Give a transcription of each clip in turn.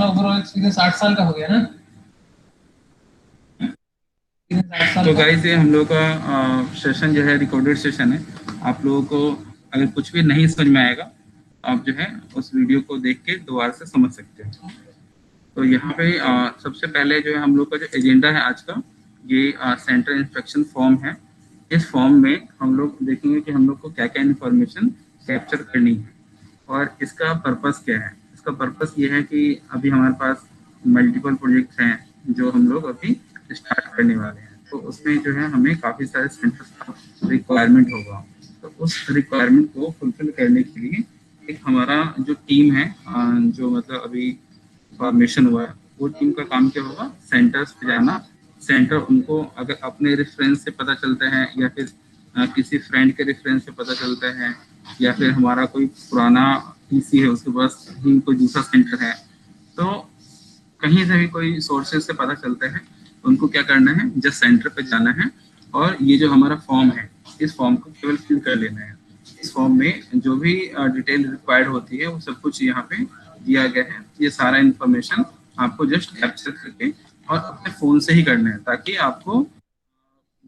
हमारा overall experience 8 साल का हो गया ना। तो गाइस ये हम लोग का सेशन जो है रिकॉर्डेड सेशन है। आप लोगों को अगर कुछ भी नहीं समझ में आएगा आप जो है उस वीडियो को देख के दोबारा से समझ सकते हैं। तो यहाँ पे सबसे पहले जो है हम लोग का जो एजेंडा है आज का, ये सेंटर इंस्पेक्शन फॉर्म है। इस फॉर्म में हम लोग देखेंगे कि हम लोग को क्या क्या इन्फॉर्मेशन कैप्चर करनी है और इसका पर्पस क्या है। इसका पर्पस ये है कि अभी हमारे पास मल्टीपल प्रोजेक्ट्स हैं जो हम लोग अभी स्टार्ट करने वाले हैं, तो उसमें जो है हमें काफ़ी सारे सेंटर्स का रिक्वायरमेंट होगा। तो उस रिक्वायरमेंट को फुलफिल करने के लिए एक हमारा जो टीम है, जो मतलब अभी फॉर्मेशन हुआ है, वो टीम का काम क्या होगा, सेंटर्स पे जाना। सेंटर उनको अगर अपने रेफरेंस से पता चलता है या फिर किसी फ्रेंड के रेफरेंस से पता चलता है या फिर हमारा कोई पुराना पीसी है उसके पास ही कोई दूसरा सेंटर है, तो कहीं से भी कोई सोर्सेज से पता चलता है, उनको क्या करना है, जस्ट सेंटर पे जाना है और ये जो हमारा फॉर्म है इस फॉर्म को केवल फिल कर लेना है। इस फॉर्म में जो भी डिटेल रिक्वायर्ड होती है वो सब कुछ यहाँ पे दिया गया है। ये सारा इन्फॉर्मेशन आपको जस्ट कैप्चर करके और अपने फ़ोन से ही करना है, ताकि आपको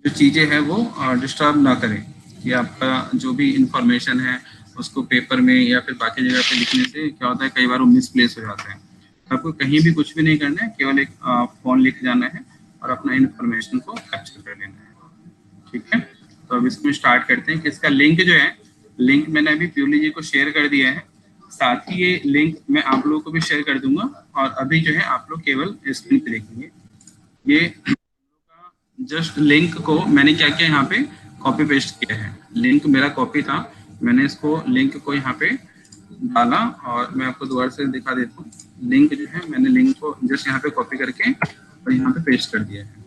जो चीज़ें हैं वो डिस्टर्ब ना करें कि आपका जो भी इंफॉर्मेशन है उसको पेपर में या फिर बाकी जगह पे लिखने से क्या होता है, कई बार वो मिसप्लेस हो जाता है। आपको कहीं भी कुछ भी नहीं करना है, केवल एक फ़ोन लिख जाना है और अपना इन्फॉर्मेशन को कैप्चर कर लेना है। ठीक है, तो अब इसमें स्टार्ट करते हैं कि इसका लिंक जो है, लिंक मैंने अभी प्यूली जी को शेयर कर दिया है, साथ ही ये लिंक मैं आप लोगों को भी शेयर कर दूंगा। और अभी जो है आप लोग केवल स्क्रीन पे देखेंगे। ये जस्ट लिंक को मैंने क्या किया, यहाँ पे कॉपी पेस्ट किया है। लिंक मेरा कॉपी था, मैंने इसको लिंक को यहाँ पे डाला और मैं आपको दोबारा से दिखा देता हूँ। लिंक जो है मैंने लिंक को जस्ट यहाँ पे कॉपी करके और यहाँ पे पेस्ट कर दिया है।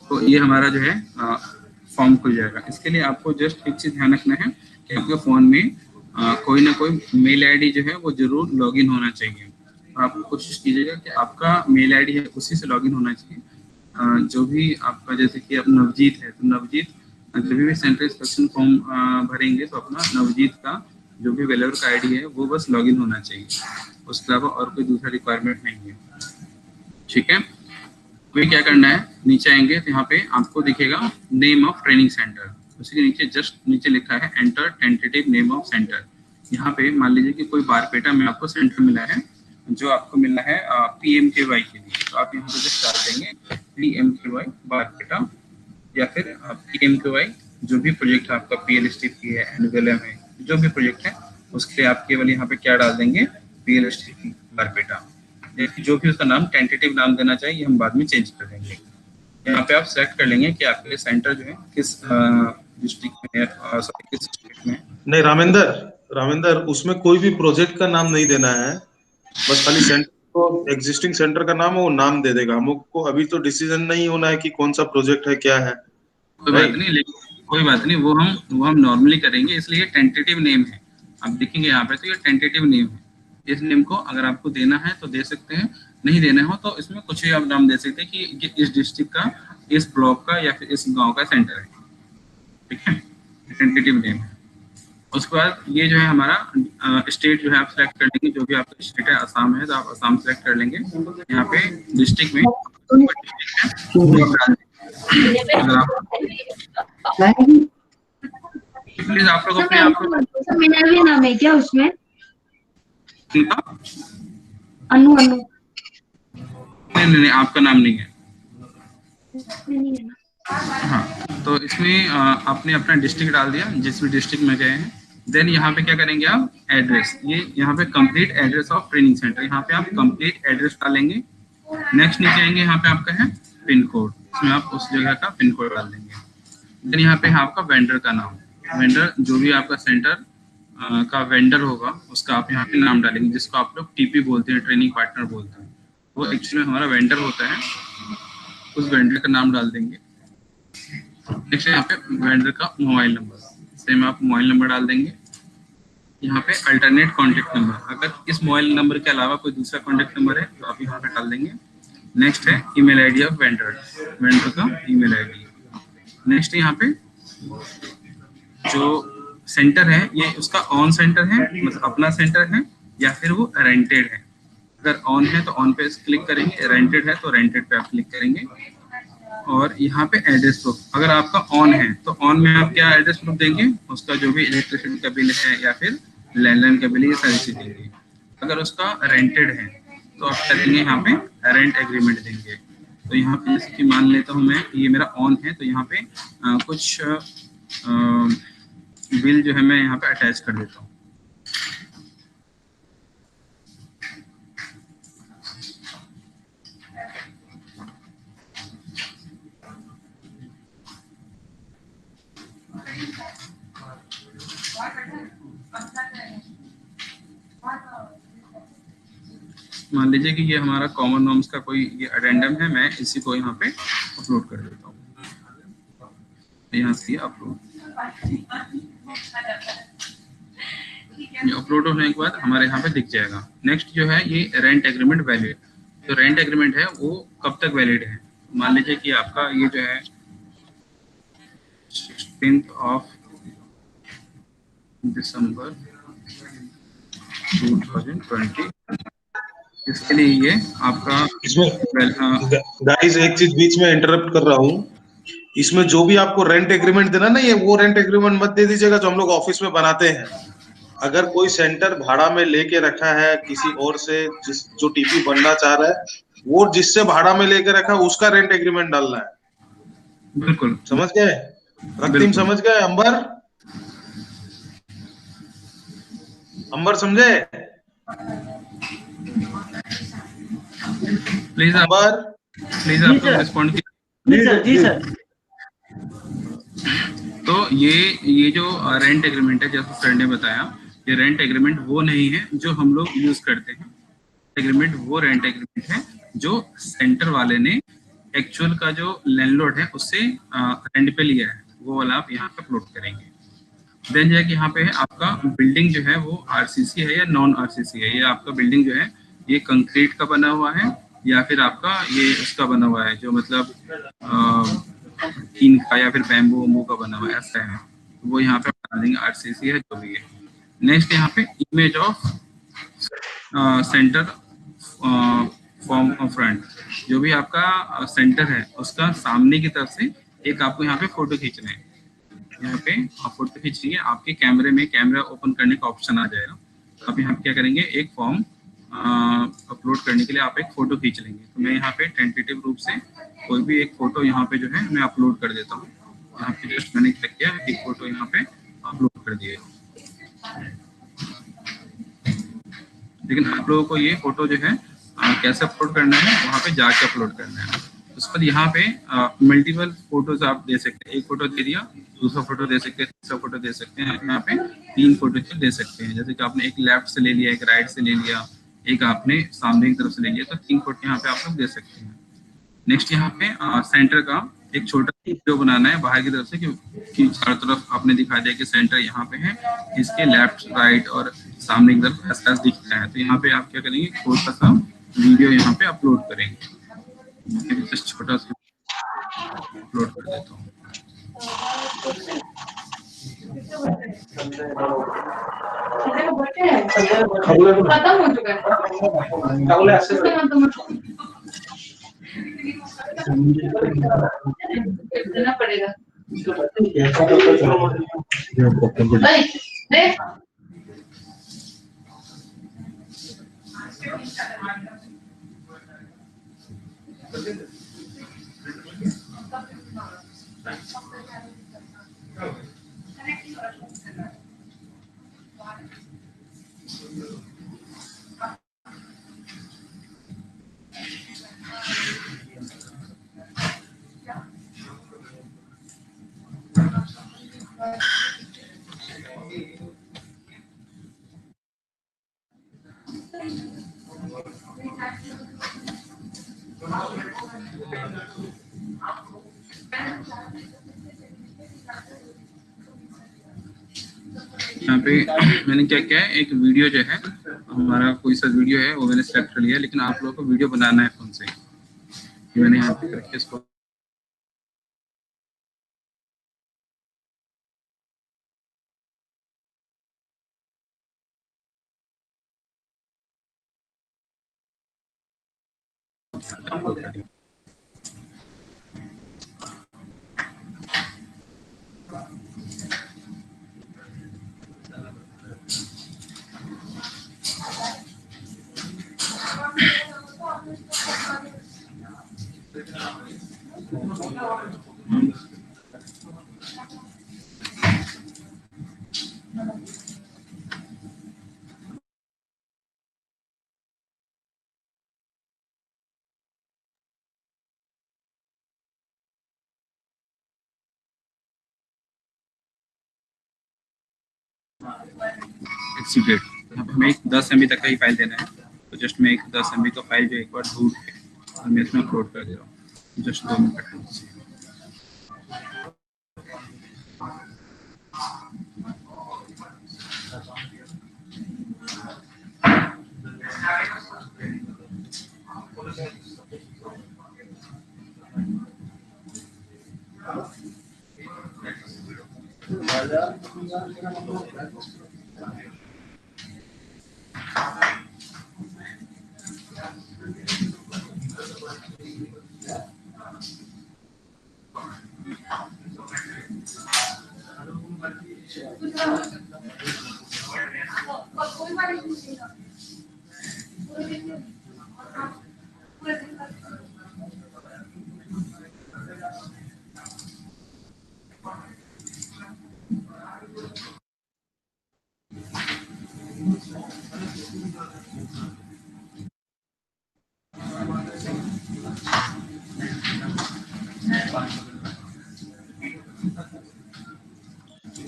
तो ये हमारा जो है फॉर्म खुल जाएगा। इसके लिए आपको जस्ट एक चीज ध्यान रखना है कि आपके फोन में कोई ना कोई मेल आईडी जो है वो जरूर लॉगिन होना चाहिए। और आप कोशिश कीजिएगा कि आपका मेल आईडी है उसी से लॉगिन होना चाहिए। जो भी आपका, जैसे कि अब नवजीत है तो नवजीत जब भी सेंट्रल इंस्पेक्शन फॉर्म भरेंगे तो अपना नवजीत का जो भी वेलर का आईडी है वो बस लॉगिन होना चाहिए, उसके अलावा और कोई दूसरा रिक्वायरमेंट नहीं है। ठीक है, तो क्या करना है, नीचे आएंगे तो यहाँ पे आपको दिखेगा नेम ऑफ ट्रेनिंग सेंटर, उसके नीचे जस्ट नीचे लिखा है enter tentative name of centre. यहाँ पे मान लीजिए कि कोई बारपेटा में आपको सेंटर मिला है, जो आपको मिलना है PMKY के लिए, तो आप यहाँ पे जस्ट डाल देंगे PMKY बारपेटा, या फिर PMKY जो भी प्रोजेक्ट है आपका, PLSTP है, एनवेलम है, जो भी प्रोजेक्ट है उसके लिए आप केवल यहाँ पे क्या डाल देंगे, PLSTP बारपेटा। जो भी उसका नाम टेंटेटिव नाम देना चाहिए, हम बाद में चेंज कर देंगे। यहाँ पे आप सेलेक्ट कर लेंगे कि आपके लिए सेंटर जो है किस डिस्ट्रिक्ट में है, किस स्टेट में। नहीं रामेंद्र, उसमें कोई भी प्रोजेक्ट का नाम नहीं देना है, बस खाली सेंटर को, एग्जिस्टिंग सेंटर का नाम है वो नाम दे देगा। हमको अभी तो डिसीजन नहीं होना है कि कौन सा प्रोजेक्ट है, क्या है। कोई बात नहीं, लेकिन कोई बात नहीं, वो हम नॉर्मली करेंगे, इसलिए टेंटेटिव नेम है। आप देखेंगे यहाँ पे तो ये टेंटेटिव नेम है। इस नेम को अगर आपको देना है तो दे सकते हैं, नहीं देना हो तो इसमें कुछ भी आप नाम दे सकते हैं कि इस डिस्ट्रिक्ट का, इस ब्लॉक का या फिर इस गांव का सेंटर है। ठीक है, टेंटेटिव नेम है। उसके बाद ये जो है हमारा स्टेट जो है आप सेलेक्ट कर लेंगे, जो भी आपका स्टेट है, असम है तो आप असम सेलेक्ट कर लेंगे। यहाँ पे डिस्ट्रिक्ट में प्लीज आप लोग अपने आप को, मेरा भी नाम है क्या उसमें? अनु नहीं, आपका नाम नहीं है। हाँ, तो इसमें आपने अपना डिस्ट्रिक्ट डाल दिया, जिस भी डिस्ट्रिक्ट में गए हैं। देन यहाँ पे क्या करेंगे आप, एड्रेस, ये यहाँ पे complete address of training centre, यहाँ पे आप कंप्लीट एड्रेस डालेंगे। नेक्स्ट नीचे आएंगे, यहाँ पे आपका है पिन कोड, इसमें आप उस जगह का पिन कोड डाल देंगे। देन यहाँ पे है आपका वेंडर का नाम, वेंडर जो भी आपका सेंटर का वेंडर होगा उसका आप यहाँ पे नाम डालेंगे, जिसको आप लोग TP बोलते हैं, ट्रेनिंग पार्टनर बोलते हैं। वो एक्चुअली हमारा वेंडर होता है, उस वेंडर का नाम डाल देंगे। नेक्स्ट यहाँ पे वेंडर का मोबाइल नंबर, सेम आप मोबाइल नंबर डाल देंगे। यहाँ पे अल्टरनेट कॉन्टेक्ट नंबर, अगर इस मोबाइल नंबर के अलावा कोई दूसरा कॉन्टेक्ट नंबर है तो आप यहाँ पे डाल देंगे। नेक्स्ट है email ID of vendor, vendor का ईमेल आईडी। नेक्स्ट यहाँ पे जो सेंटर है ये उसका ऑन सेंटर है, मतलब अपना सेंटर है, या फिर वो रेंटेड है। अगर ऑन है तो ऑन पे क्लिक करेंगे, रेंटेड है तो रेंटेड पे आप क्लिक करेंगे। और यहाँ पे एड्रेस प्रूफ, अगर आपका ऑन है तो ऑन में आप क्या एड्रेस प्रूफ देंगे, उसका जो भी इलेक्ट्रिसिटी का बिल है या फिर लैंडलाइन का बिल, ये सारी चीज देंगे। अगर उसका रेंटेड है तो आप क्या देंगे, यहाँ पे रेंट एग्रीमेंट देंगे। तो यहाँ पे जैसे कि मान लेता हूँ मैं, ये मेरा ऑन है, तो यहाँ पे कुछ बिल जो है मैं यहाँ पे अटैच कर देता हूँ। मान लीजिए कि ये हमारा कॉमन नॉर्म्स का कोई ये अडेंडम है, मैं इसी को यहाँ पे अपलोड कर देता हूँ। यहाँ से अपलोड, ये अपलोड होने के बाद हमारे यहाँ पे दिख जाएगा। नेक्स्ट जो है ये रेंट एग्रीमेंट वैलिड। जो रेंट एग्रीमेंट है वो कब तक वैलिड है, मान लीजिए कि आपका ये जो है 16 दिसंबर 2020, इसके लिए ये आपका इसमें गाइस एक चीज बीच में इंटरप्ट कर रहा हूँ, इसमें जो भी आपको रेंट एग्रीमेंट देना ना, ये वो रेंट एग्रीमेंट मत दे दीजिएगा जो हम लोग ऑफिस में बनाते हैं। अगर कोई सेंटर भाड़ा में लेके रखा है किसी और से, जिस जो टीपी बनना चाह रहा है, वो जिससे भाड़ा में लेके रखा है उसका रेंट एग्रीमेंट डालना है। बिल्कुल समझ गए रক্তিम, बिल्कुल। समझ गए अंबर, अंबर समझे? प्लीज आप अंबर, रिस्पॉन्ड कीजिए। जी सर, जी सर। तो ये जो रेंट एग्रीमेंट है, जैसे सर ने बताया, ये रेंट एग्रीमेंट वो नहीं है जो हम लोग यूज करते हैं। एग्रीमेंट वो रेंट एग्रीमेंट है जो सेंटर वाले ने एक्चुअल का जो लैंडलॉर्ड है उससे रेंट पे लिया है, वो वाला आप यहाँ पे अपलोड करेंगे। देन जाके यहाँ पे है आपका बिल्डिंग जो है वो आरसीसी है या नॉन आरसीसी है। ये आपका बिल्डिंग जो है ये कंक्रीट का बना हुआ है या फिर आपका ये उसका बना हुआ है जो मतलब टीन का या फिर बैम्बू वम्बू का बना हुआ है, ऐसा है। वो यहाँ पे बता देंगे आरसीसी है जो भी है। नेक्स्ट यहाँ पे image of centre form of front, जो भी आपका सेंटर है उसका सामने की तरफ से एक आपको यहाँ पे फोटो खींचना है। यहाँ पे आप फोटो खींचिए, आपके कैमरे में कैमरा ओपन करने का ऑप्शन आ जाएगा। आप यहाँ पे क्या करेंगे, एक फॉर्म अपलोड करने के लिए आप एक फोटो खींच लेंगे। तो मैं यहाँ पे टेंटेटिव रूप से कोई भी एक फोटो यहाँ पे जो है मैं अपलोड कर देता हूँ। यहाँ पे जस्ट मैंने क्या किया, एक फोटो यहाँ पे अपलोड कर दिया। लेकिन आप लोगों को ये फोटो जो है कैसे अपलोड करना है, वहाँ पे जाके अपलोड करना है। उस पर यहाँ पे मल्टीपल फोटोज आप दे सकते हैं। एक फोटो दे दिया, दूसरा फोटो दे सकते हैं, तीसरा फोटो दे सकते हैं। यहाँ पे 3 फोटो दे सकते हैं। जैसे कि आपने एक लेफ्ट से ले लिया, एक राइट से ले लिया, एक आपने सामने की तरफ से ले लिया, तो 3 फोटो यहाँ पे आप लोग दे सकते हैं। नेक्स्ट यहाँ पे सेंटर का एक छोटा वीडियो बनाना है बाहर की तरफ से कि चारों तरफ आपने दिखा दिया कि सेंटर यहाँ पे है, इसके लेफ्ट राइट और सामने की तरफ ऐसा दिखता है। तो यहाँ पे आप क्या करेंगे, छोटा सा वीडियो यहाँ पे अपलोड करेंगे। जस्ट छोटा सा अपलोड कर देता हूँ। खत्म हो चुका है, देना पड़ेगा। यहाँ पे मैंने क्या किया है, एक वीडियो जो है हमारा कोई सा वीडियो है वो मैंने सेलेक्ट कर लिया, लेकिन आप लोगों को वीडियो बनाना है फोन से। मैंने यहाँ पे करके इसको अपलोड कर दिया। एक्सीडेड हमें एक 10 MB तक का ही फाइल देना है, तो जस्ट मैं एक 10 MB का फाइल जो एक बार ढूंढ के और मैं इसमें अपलोड कर दे रहा हूँ। जस्ट 2 मिनट का टाइम चाहिए।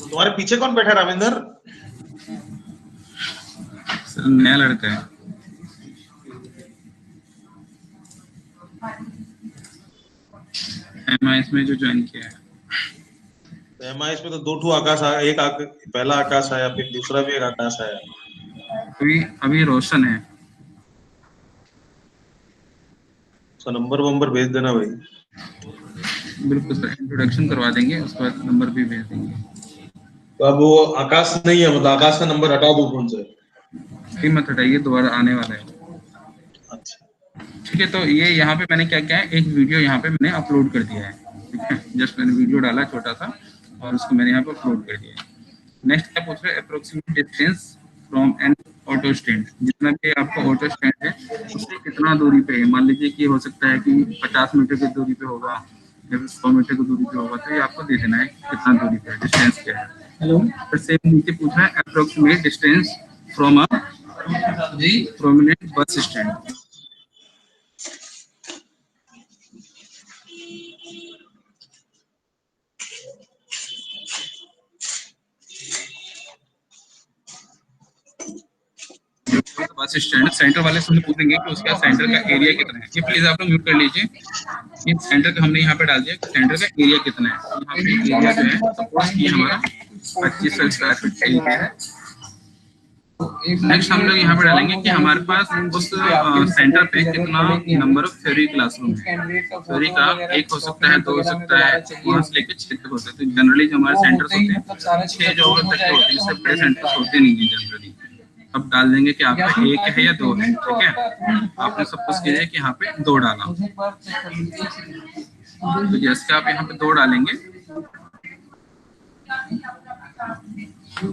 तुम्हारे पीछे कौन बैठा रामेंद्र? सर नया लड़का है। MIS में जो ज्वाइन किया है। MIS में तो 2 ठो आकाश आया, पहला आकाश आया, फिर दूसरा भी एक आकाश आया। अभी रोशन है। तो नंबर भेज देना भाई। बिल्कुल सर, इंट्रोडक्शन करवा देंगे, उसके बाद नंबर भी भेज देंगे। तो अब वो आकाश नहीं है, मतलब आकाश का नंबर हटा दो फोन से? ठीक मत हटाइए, दोबारा आने वाला है। अच्छा ठीक है, तो ये यहाँ पे मैंने क्या किया है, एक वीडियो यहाँ पे मैंने अपलोड कर दिया है। ठीक है, जस्ट मैंने वीडियो डाला छोटा सा और उसको मैंने यहाँ पे अपलोड कर दिया है। नेक्स्ट क्या पूछ रहे हैं, approximate distance from N auto stand. जितना भी आपका ऑटो स्टैंड है उससे कितना दूरी पे है। मान लीजिए कि हो सकता है कि 50 मीटर की दूरी पे होगा या 100 मीटर की दूरी पे होगा, तो ये आपको दे देना है कितना दूरी पे है, डिस्टेंस क्या है। हेलो, फिर सेम नीचे पूछ रहा है approximate distance from a prominent bus stand. Bus stand centre वाले से पूछेंगे कि उसका सेंटर का एरिया कितना है। ये प्लीज आप लोग म्यूट कर लीजिए। ये सेंटर का हमने यहाँ पे डाल दिया कि सेंटर का एरिया कितना है। यहाँ पे एरिया जो है सपोज ये हमारा 2500 स्क्वायर फीट एरिया है। नेक्स्ट हम लोग यहाँ पे डालेंगे कि हमारे पास उस सेंटर पे कितना नंबर ऑफ थ्योरी क्लासरूम है। थ्योरी का 1 हो सकता है, 2 हो सकता है, 5 से लेकर 6 तक होता है। तो जनरली जो हमारे सेंटर्स होते हैं 6 जो तक के होते हैं, इससे बड़े सेंटर्स होते नहीं है जनरली। अब डाल देंगे कि आपका 1 है या 2 है। ठीक है, आपने सपोज कीजिए कि यहाँ पे 2 डाला, तो जैसे आप यहाँ पे 2 डालेंगे,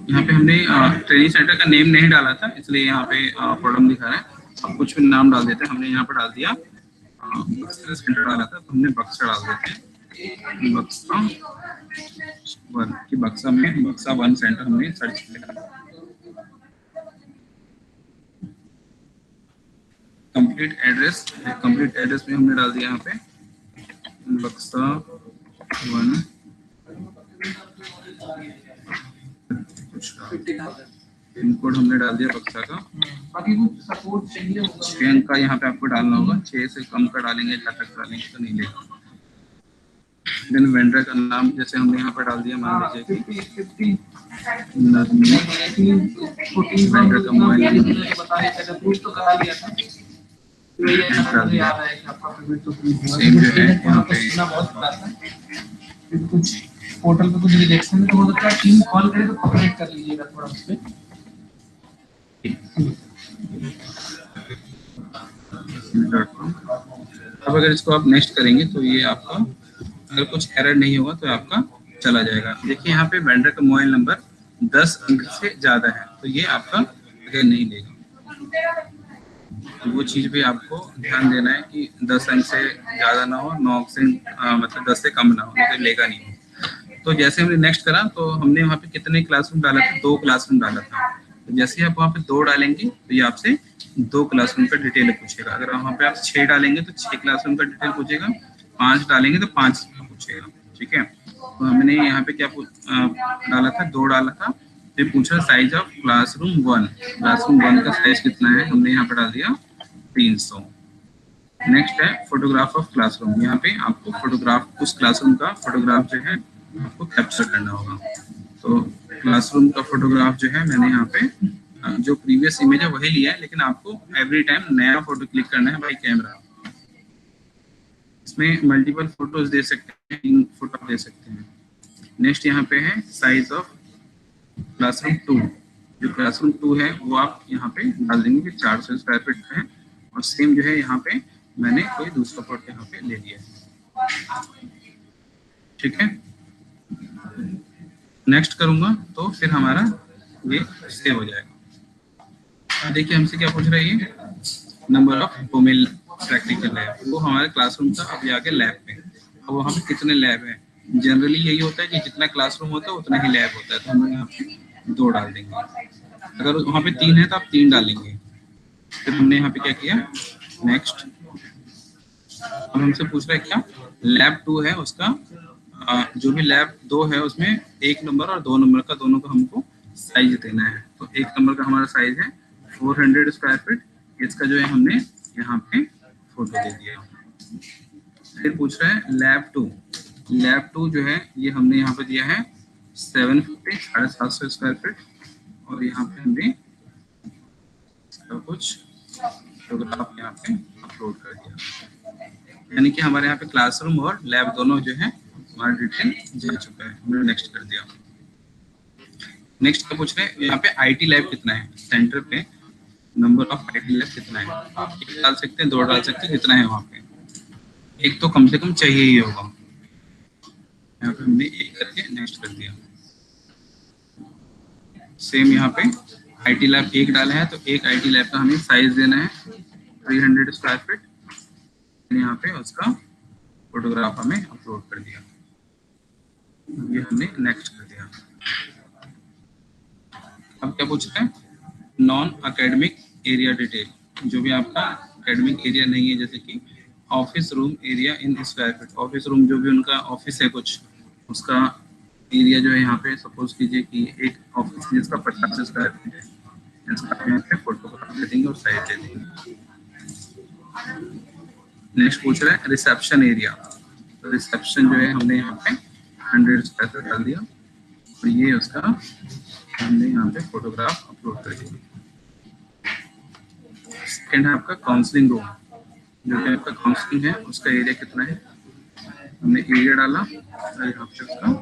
यहाँ पे हमने ट्रेनिंग सेंटर का नेम नहीं डाला था, इसलिए यहाँ पे प्रॉब्लम दिखा रहा है। अब कुछ भी नाम डाल देते हैं। हमने यहाँ पे डाल दिया सेंटर डाला था, तो हमने बक्सा डाल देते हैं। बक्सा 1 की बक्सा में बक्सा 1 सेंटर हमने सर्च किया। कंप्लीट एड्रेस में हमने डाल दिया यहाँ पे बक्सा 1 पिन कोड हमने डाल दिया बक्सा का। बाकी कुछ सपोर्ट चाहिए 6 अंक का यहाँ पे आपको डालना होगा। 6 से कम का डालेंगे, ज्यादा डालेंगे तो नहीं लेगा। देन वेंडर का नाम जैसे हमने यहाँ पे डाल दिया, मान लीजिए कि वेंडर का मोबाइल सेम जो है यहाँ पे कुछ पोर्टल पे कुछ रिजेक्शन तो हो सकता है। टीम कॉल करे तो कॉपरेट कर लीजिएगा थोड़ा उस पे। अब अगर इसको आप नेक्स्ट करेंगे तो ये आपका अगर कुछ एरर नहीं होगा तो आपका चला जाएगा। देखिए यहाँ पे वेंडर का मोबाइल नंबर 10 अंक से ज्यादा है तो ये आपका अगर नहीं लेगा। तो वो चीज भी आपको ध्यान देना है कि 10 अंक से ज्यादा ना हो, 9 अंक से मतलब 10 से कम ना हो, तो लेगा नहीं हो। तो जैसे हमने नेक्स्ट करा तो हमने वहाँ पे कितने क्लासरूम डाला था, 2 क्लासरूम डाला था। तो जैसे आप वहाँ पे 2 डालेंगे तो ये आपसे 2 क्लासरूम का डिटेल पूछेगा। अगर वहाँ पे आप 6 डालेंगे तो 6 क्लासरूम का डिटेल पूछेगा, 5 डालेंगे तो 5 का पूछेगा। ठीक है, तो हमने यहाँ पे क्या डाला था, 2 डाला था। तो पूछा साइज ऑफ क्लासरूम 1, क्लासरूम 1 का साइज कितना है, हमने यहाँ पे डाल दिया 300। नेक्स्ट है फोटोग्राफ ऑफ क्लासरूम। यहाँ पे आपको फोटोग्राफ, उस क्लासरूम का फोटोग्राफ जो है आपको कैप्चर करना होगा। तो क्लासरूम का फोटोग्राफ जो है मैंने यहाँ पे जो प्रीवियस इमेज है वही लिया है, लेकिन आपको एवरी टाइम नया फोटो क्लिक करना है बाय कैमरा। इसमें मल्टीपल फोटोज दे सकते हैं, 3 फोटो दे सकते हैं। नेक्स्ट यहाँ पे है साइज ऑफ क्लासरूम 2। जो क्लासरूम 2 है वो आप यहाँ पे डाल देंगे कि 400 स्क्वायर फीट का है, और सेम जो है यहाँ पे मैंने कोई दूसरा प्लॉट यहाँ पे ले लिया है। ठीक है, नेक्स्ट करूंगा तो फिर हमारा ये सेव हो जाएगा। देखिए हमसे क्या पूछ रहा है, ये number of women practical lab, वो हमारे क्लासरूम था। अब आगे लैब पे, अब वहाँ पे कितने लैब है, जनरली यही होता है कि जितना क्लासरूम होता है उतना ही लैब होता है, तो हम यहाँ पे 2 डाल देंगे। अगर वहाँ पे 3 है तो आप 3 डालेंगे। फिर हमने यहाँ पे क्या किया, नेक्स्ट। अब हमसे पूछ रहा है क्या, लैब 2 है उसका जो भी लैब 2 है उसमें 1 नंबर और 2 नंबर का दोनों का हमको साइज देना है। तो 1 नंबर का हमारा साइज है 400 स्क्वायर फीट, इसका जो है हमने यहाँ पे फोटो दे दिया। फिर पूछ रहा है लैब 2, लैब 2 जो है ये हमने यहाँ पे दिया है 750, 750 स्क्वायर फीट, और यहाँ पे हमने कुछ फोटोग्राफ यहाँ पे अपलोड कर दिया। यानी कि हमारे यहाँ पे क्लासरूम और लैब दोनों जो है हमारा डिटेल जा चुका है, हमने नेक्स्ट कर दिया। नेक्स्ट क्या पूछ रहे हैं, यहाँ पे आईटी लैब कितना है, सेंटर पे नंबर ऑफ आईटी लैब कितना है। आप 1 डाल सकते हैं, 2 डाल सकते हैं, कितना है वहाँ पे, 1 तो कम से कम चाहिए ही होगा। यहाँ पे हमने 1 करके नेक्स्ट कर दिया। सेम यहाँ पे आईटी लैब 1 डाला है, तो 1 आईटी लैब का हमें साइज देना है 300 स्क्वायर फीट। यहाँ पे उसका फोटोग्राफ हमें अपलोड कर दिया, ये हमने नेक्स्ट कर दिया। अब क्या पूछते हैं, नॉन एकेडमिक एरिया डिटेल, जो भी आपका एकेडमिक एरिया नहीं है, जैसे कि office room area in square feet, office room जो भी उनका ऑफिस है कुछ, उसका एरिया जो है यहाँ पे सपोज कीजिए कि एक ऑफिस जिसका 50 स्क्वायर फीट है, इसका यहाँ पे फोटोग्राफ दे देंगे और साइज दे देंगे। नेक्स्ट पूछ रहा है रिसेप्शन एरिया, तो रिसेप्शन जो है हमने यहाँ पे 100 स्क्वायर फीट डाल दिया, और ये उसका हमने यहाँ पे फोटोग्राफ अपलोड कर दिया। सेकेंड है आपका काउंसलिंग रूम, जो कि आपका काउंसलिंग है उसका एरिया कितना है, हमने एरिया डाला और यहाँ पे उसका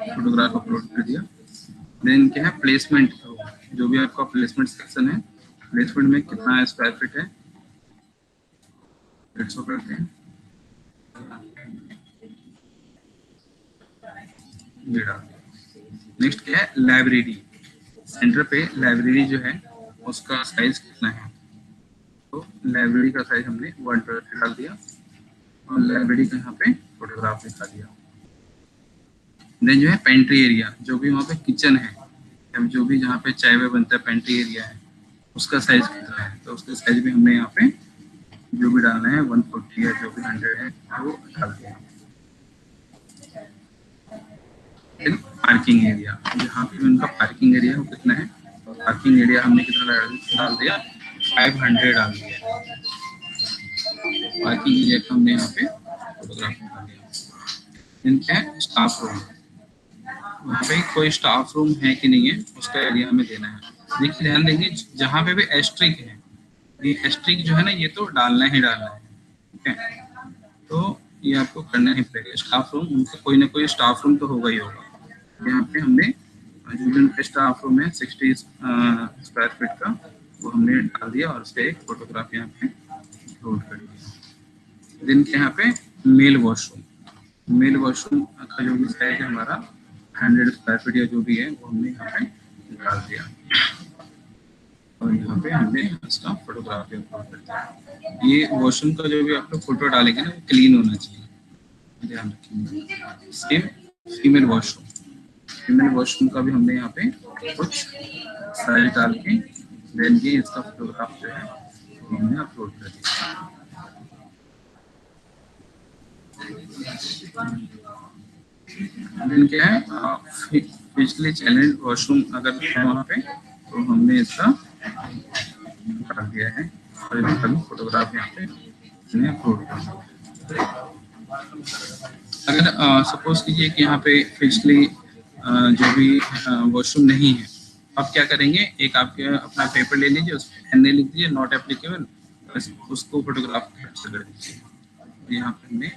फोटोग्राफ अपलोड कर दिया। देन क्या है प्लेसमेंट, जो भी आपका प्लेसमेंट सेक्शन है, प्लेसमेंट में कितना स्क्वायर फीट है, 150 करते हैं, ये डाल। नेक्स्ट क्या है लाइब्रेरी, सेंटर पे लाइब्रेरी जो है उसका साइज कितना है, तो लाइब्रेरी का साइज हमने 120 डाल दिया, और लाइब्रेरी का यहाँ पे फोटोग्राफ दिखा दिया। देन जो है पेंट्री एरिया, जो भी वहाँ पे किचन है, जो भी जहाँ पे चाय बनता है पेंट्री एरिया है, उसका साइज कितना है, तो उसका साइज भी हमने यहाँ पे जो भी डालना है 140 है, जो भी 100 है वो डाल दिया। पार्किंग एरिया, जहाँ पे उनका पार्किंग एरिया वो कितना है, तो पार्किंग एरिया हमने कितना डाल दिया, 500 डाल दिया। पार्किंग एरिया का हमने यहाँ पे फोटोग्राफ डाल दिया। इनका है स्टाफ रूम, वहाँ पे कोई स्टाफ रूम है कि नहीं है उसका एरिया हमें देना है। देखिए ध्यान देंगे जहाँ पे भी एस्ट्रिक है, ये एस्ट्रिक जो है ना ये तो डालना ही डालना है, ठीक है, तो ये आपको करना ही पड़ेगा। स्टाफ रूम, उनका कोई ना कोई स्टाफ रूम तो होगा ही होगा। यहाँ पे हमने जो भी स्टाफ रूम है 60 स्क्वायर फीट का, वो हमने डाल दिया और उसका एक फोटोग्राफ यहाँ पे अपलोड कर दिया। देन यहाँ पे मेल वॉशरूम का जो भी साइज है हमारा 100 स्क्वायर फीट या जो भी है वो हमने यहाँ पे डाल दिया और यहाँ पे हमने इसका फोटोग्राफ अपलोड कर दिया। ये वॉशरूम का जो भी आप लोग फोटो डालेंगे ना वो क्लीन होना चाहिए, ध्यान रखिए। सेम फीमेल वॉशरूम का भी हमने यहाँ पे कुछ साइज डाल के देन ये इसका फोटोग्राफ जो है वो हमने अपलोड कर दिया। देन क्या है फिजिकली चैलेंज वॉशरूम अगर है वहाँ पे तो हमने इसका डाल दिया है और इसका भी फोटोग्राफ यहाँ पे हमने अपलोड कर दिया। अगर सपोज कीजिए कि यहाँ पे फिजिकली जो भी वॉशरूम नहीं है, आप क्या करेंगे, एक आपके अपना पेपर ले लीजिए, उस पर एन लिख दीजिए नॉट एप्लीकेबल, उसको फोटोग्राफ कैप्चर कर दीजिए। यहाँ पे हमने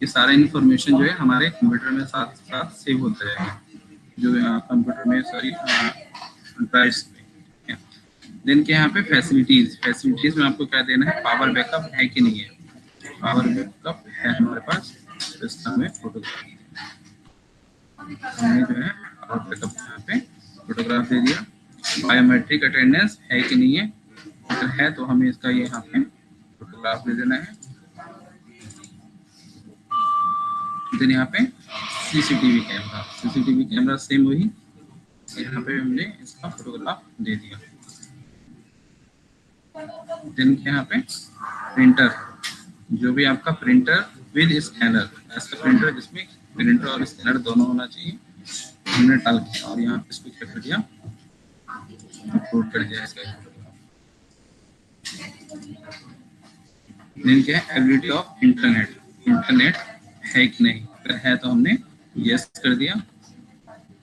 ये सारा इन्फॉर्मेशन जो है हमारे कंप्यूटर में साथ साथ सेव होता जाएगा, जो कंप्यूटर में सारी ड्राइव्स में। देन के यहाँ पे फैसिलिटीज में आपको क्या देना है, पावर बैकअप है कि नहीं है। पावर बैकअप है हमारे पास, तो इसका हमें फोटोग्राफ हमने जो है पावर बैकअप यहाँ पे फोटोग्राफ दे दिया। बायोमेट्रिक अटेंडेंस है कि नहीं है, अगर है तो हमें इसका ये यहाँ पे फोटोग्राफ दे देना है। देन यहाँ पे सीसीटीवी कैमरा सेम वही, यहाँ पे हमने इसका फोटोग्राफ दे दिया। देन यहाँ पे प्रिंटर, जो भी आपका प्रिंटर विद स्कैनर, ऐसा प्रिंटर जिसमें प्रिंटर और स्कैनर दोनों होना चाहिए, हमने डाल दिया और यहाँ पे इसको क्या कर दिया, अपलोड कर दिया इसका फोटोग्राफ। देन क्या है एबिलिटी ऑफ इंटरनेट है कि नहीं, अगर है तो हमने यस कर दिया।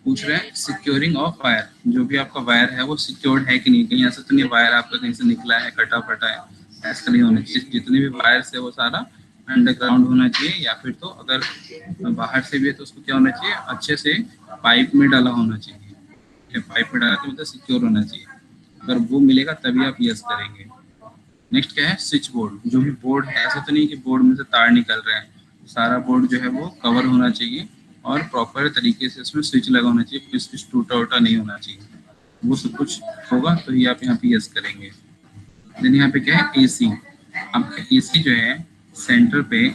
पूछ रहे हैं सिक्योरिंग ऑफ वायर, जो भी आपका वायर है वो सिक्योर्ड है कि नहीं, कहीं ऐसा तो नहीं वायर आपका कहीं से निकला है, कटा फटा है, ऐसा नहीं होना चाहिए। जितने भी वायर्स है वो सारा अंडरग्राउंड होना चाहिए, या फिर तो अगर बाहर से भी है तो उसको क्या होना चाहिए, अच्छे से पाइप में डाला होना चाहिए। पाइप में डाला के मतलब सिक्योर होना चाहिए, अगर वो मिलेगा तभी आप यस करेंगे। नेक्स्ट क्या है स्विच बोर्ड, जो भी बोर्ड है ऐसा तो नहीं कि बोर्ड में से तार निकल रहे हैं, सारा बोर्ड जो है वो कवर होना चाहिए और प्रॉपर तरीके से इसमें स्विच लगा होना चाहिए, कोई स्विच टूटा उटा नहीं होना चाहिए। वो सब कुछ होगा तो ही आप यहाँ पे यस करेंगे। देन यहाँ पे क्या है एसी, आपका एसी जो है सेंटर पे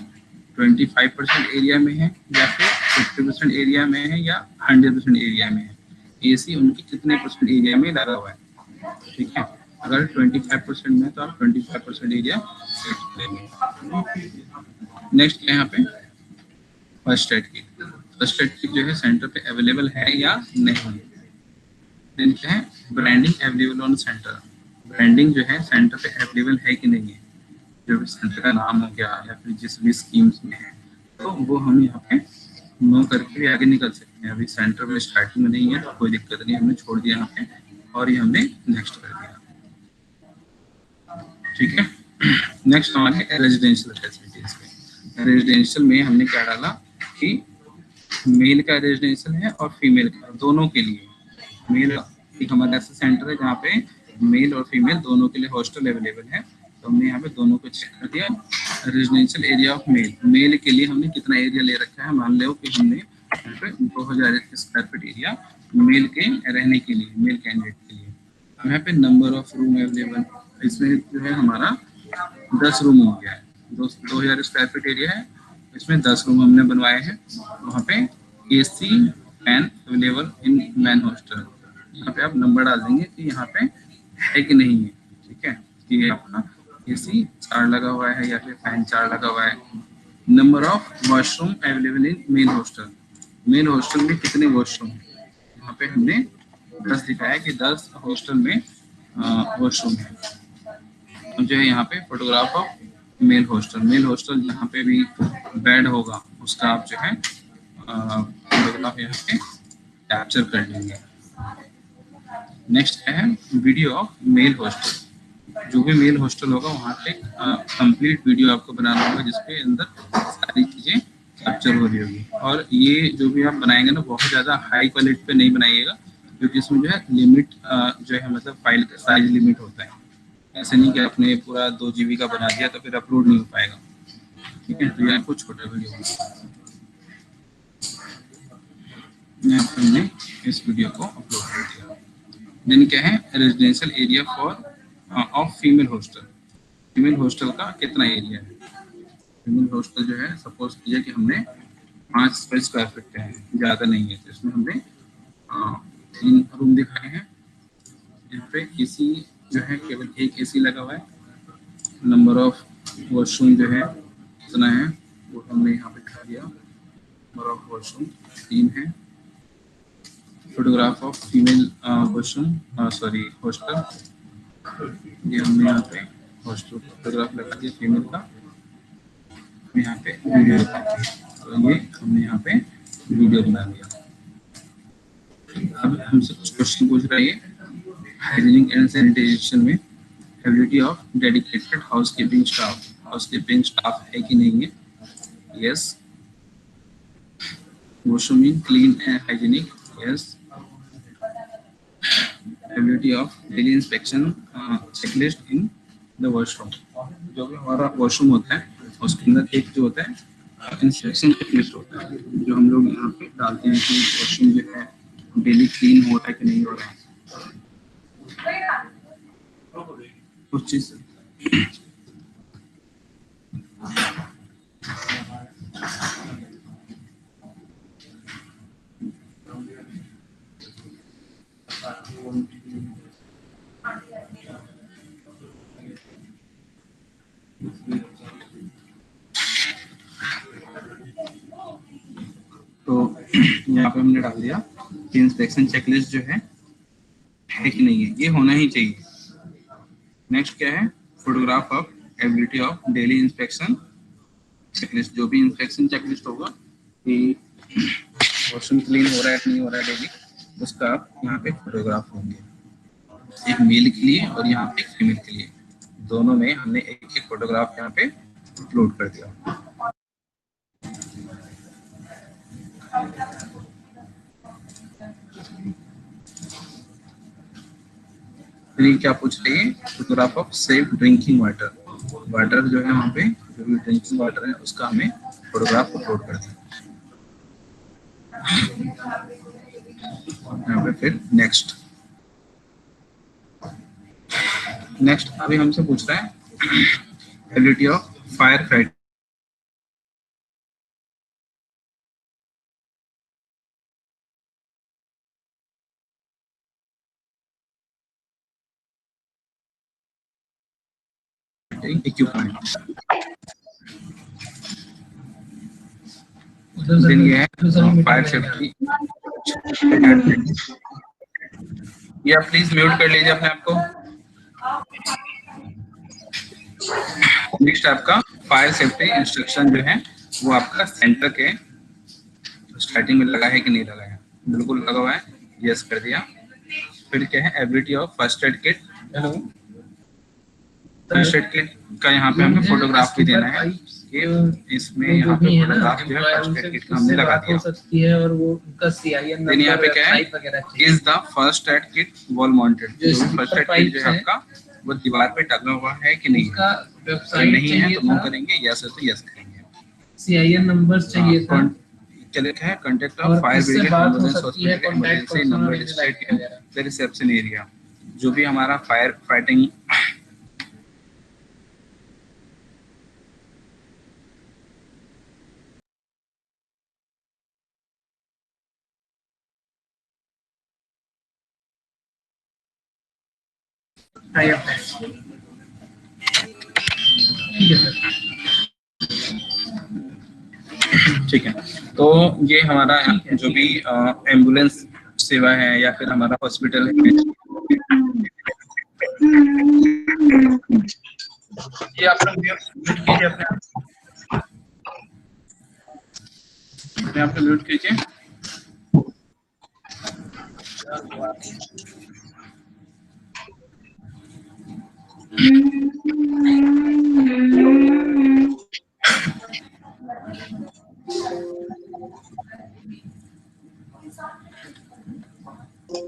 25% एरिया में है या फिर 50% एरिया में है या 100% एरिया में है। एसी उनकी कितने परसेंट एरिया में लगा हुआ है, ठीक है। अगर 25% में तो आप 25% एरिया सेट करेंगे। नेक्स्ट यहाँ पे फर्स्ट एड किट जो है सेंटर पे अवेलेबल है या नहीं। देन क्या है branding available on centre, branding जो है सेंटर पे अवेलेबल है कि नहीं है, जो भी सेंटर का नाम हो गया या फिर जिस भी स्कीम्स में है तो वो हम यहाँ पे नो करके भी आगे निकल सकते हैं। अभी सेंटर में स्टार्टिंग में नहीं है तो कोई दिक्कत नहीं, हमने छोड़ दिया यहाँ पे और ये हमने नेक्स्ट कर दिया, ठीक है। नेक्स्ट हमारे रेजिडेंशियल फैसिलिटीज पे, रेजिडेंशियल में हमने क्या डाला कि मेल का रेजिडेंशियल है और फीमेल का, दोनों के लिए। मेल एक हमारा ऐसा सेंटर है जहाँ पे मेल और फीमेल दोनों के लिए हॉस्टल अवेलेबल है, तो हमने यहाँ पे दोनों को चेक कर दिया। रेजिडेंशियल एरिया ऑफ मेल के लिए हमने कितना एरिया ले रखा है, मान लो कि हमने यहाँ पे 2000 स्क्वायर फीट एरिया मेल के रहने के लिए, मेल कैंडिडेट के लिए। यहाँ पे नंबर ऑफ रूम अवेलेबल, इसमें जो है हमारा 10 रूम हो गया है, 2000 स्क्वायर फीट एरिया है, इसमें 10 रूम हमने बनवाए हैं। वहाँ पे AC fan available in man hostel, यहाँ पे आप नंबर डाल देंगे कि यहाँ पे है कि नहीं है, ठीक है, कि अपना AC 4 लगा हुआ है या फिर फैन 4 लगा हुआ है। Number of washroom available in main hostel, main hostel में कितने वॉशरूम है, यहाँ पे हमने 10 दिखाया कि 10 हॉस्टल में वॉशरूम है। तो जो है यहाँ पे फोटोग्राफ ऑफ मेल हॉस्टल जहाँ पे भी बेड होगा उसका आप जो है फोटोग्राफ यहाँ पे कैप्चर कर लेंगे। नेक्स्ट क्या है वीडियो ऑफ मेल हॉस्टल, जो भी मेल हॉस्टल होगा वहाँ पे कंप्लीट वीडियो आपको बनाना होगा जिसके अंदर सारी चीजें कैप्चर हो रही होगी। और ये जो भी आप बनाएंगे ना बहुत ज़्यादा हाई क्वालिटी पे नहीं बनाइएगा, क्योंकि इसमें जो है लिमिट जो है मतलब फाइल का साइज लिमिट होता है। ऐसे नहीं कि आपने पूरा 2 GB का बना दिया तो फिर अपलोड नहीं हो पाएगा, ठीक है। तो ये आपको छोटा वीडियो हमने इस वीडियो को अपलोड कर दिया। देन क्या है, residential area for of female hostel. Female hostel का कितना एरिया है? फीमेल हॉस्टल जो है सपोज किया कि हमने 5 स्क्वायर फीट है, ज़्यादा नहीं है, तो इसमें हमने 3 रूम दिखाए हैं। यहाँ पे एसी जो है केवल एक एसी लगा हुआ है। नंबर ऑफ वॉशरूम जो है कितना है वो हमने यहाँ पे दिखा दिया। नंबर ऑफ वॉशरूम 3 है। Photograph of female washroom sorry hostel, ये हमने यहाँ पे हॉस्टल फोटोग्राफ लगा दिया फीमेल का। यहाँ पे वीडियो लगा दिया, तो ये हमने यहाँ पे वीडियो बना दिया। अब हमसे कुछ क्वेश्चन पूछ रहा है हाइजीनिक एंड सैनिटाइजेशन में ability of dedicated housekeeping staff. Housekeeping staff है कि नहीं है? Yes. Washroom in clean and hygienic? Yes. Ability of daily inspection checklist in the washroom. जो भी हमारा वॉशरूम होता है उसके अंदर एक जो होता है इंस्पेक्शन चेकलिस्ट होता है, जो हम लोग यहाँ पे डालते हैं कि वॉशरूम जो है डेली क्लीन हो रहा है कि नहीं हो रहा है। कुछ चीज तो यहाँ पे हमने डाल दिया कि इंस्पेक्शन चेकलिस्ट जो है कि नहीं है, ये होना ही चाहिए। नेक्स्ट क्या है, photograph of ability of daily inspection checklist. जो भी इंस्पेक्शन चेकलिस्ट होगा कि वॉशरूम क्लीन हो रहा है नहीं हो रहा है डेली, उसका आप यहाँ पे फोटोग्राफ होंगे, एक मेल के लिए और यहाँ पे फीमेल के लिए, दोनों में हमने एक एक फोटोग्राफ यहाँ पे अपलोड कर दिया। फिर क्या पूछ रही है, photograph of safe drinking water. Water जो है वहाँ पे जो भी ड्रिंकिंग वाटर है उसका हमें फोटोग्राफ अपलोड कर दिया यहाँ पे। फिर नेक्स्ट अभी हमसे पूछ रहा है ability of fire fight. Equipment ये है फायर सेफ्टी। या प्लीज म्यूट कर लीजिए अपने आप को। नेक्स्ट आपका फायर सेफ्टी इंस्ट्रक्शन जो है वो आपका सेंटर के स्टार्टिंग में लगा है कि नहीं लगा है? बिल्कुल लगा हुआ है, यस कर दिया। फिर क्या है, ability of first aid kit. Hello, first aid kit का यहाँ पे हमें फोटोग्राफ भी देना है। इसमें यहाँ पे फोटोग्राफ जो है फर्स्ट एड किट का हमने लगा दिया। सकती है और वो उनका सीआईएन नंबर यहाँ पे क्या है, is the first aid kit wall mounted. First aid kit जो है आपका वो दीवार पे टंगा हुआ है कि नहीं है? वेबसाइट नहीं है तो नो करेंगे, यस है तो यस करेंगे। सीआईएन नंबर चाहिए था। चले क्या है, contact of fire brigade ambulance hospital emergency number district the reception area. जो भी हमारा फायर फाइटिंग ठीक है। तो ये हमारा जो भी एम्बुलेंस सेवा है या फिर हमारा हॉस्पिटल है, ये आप लोग म्यूट कीजिए। यहाँ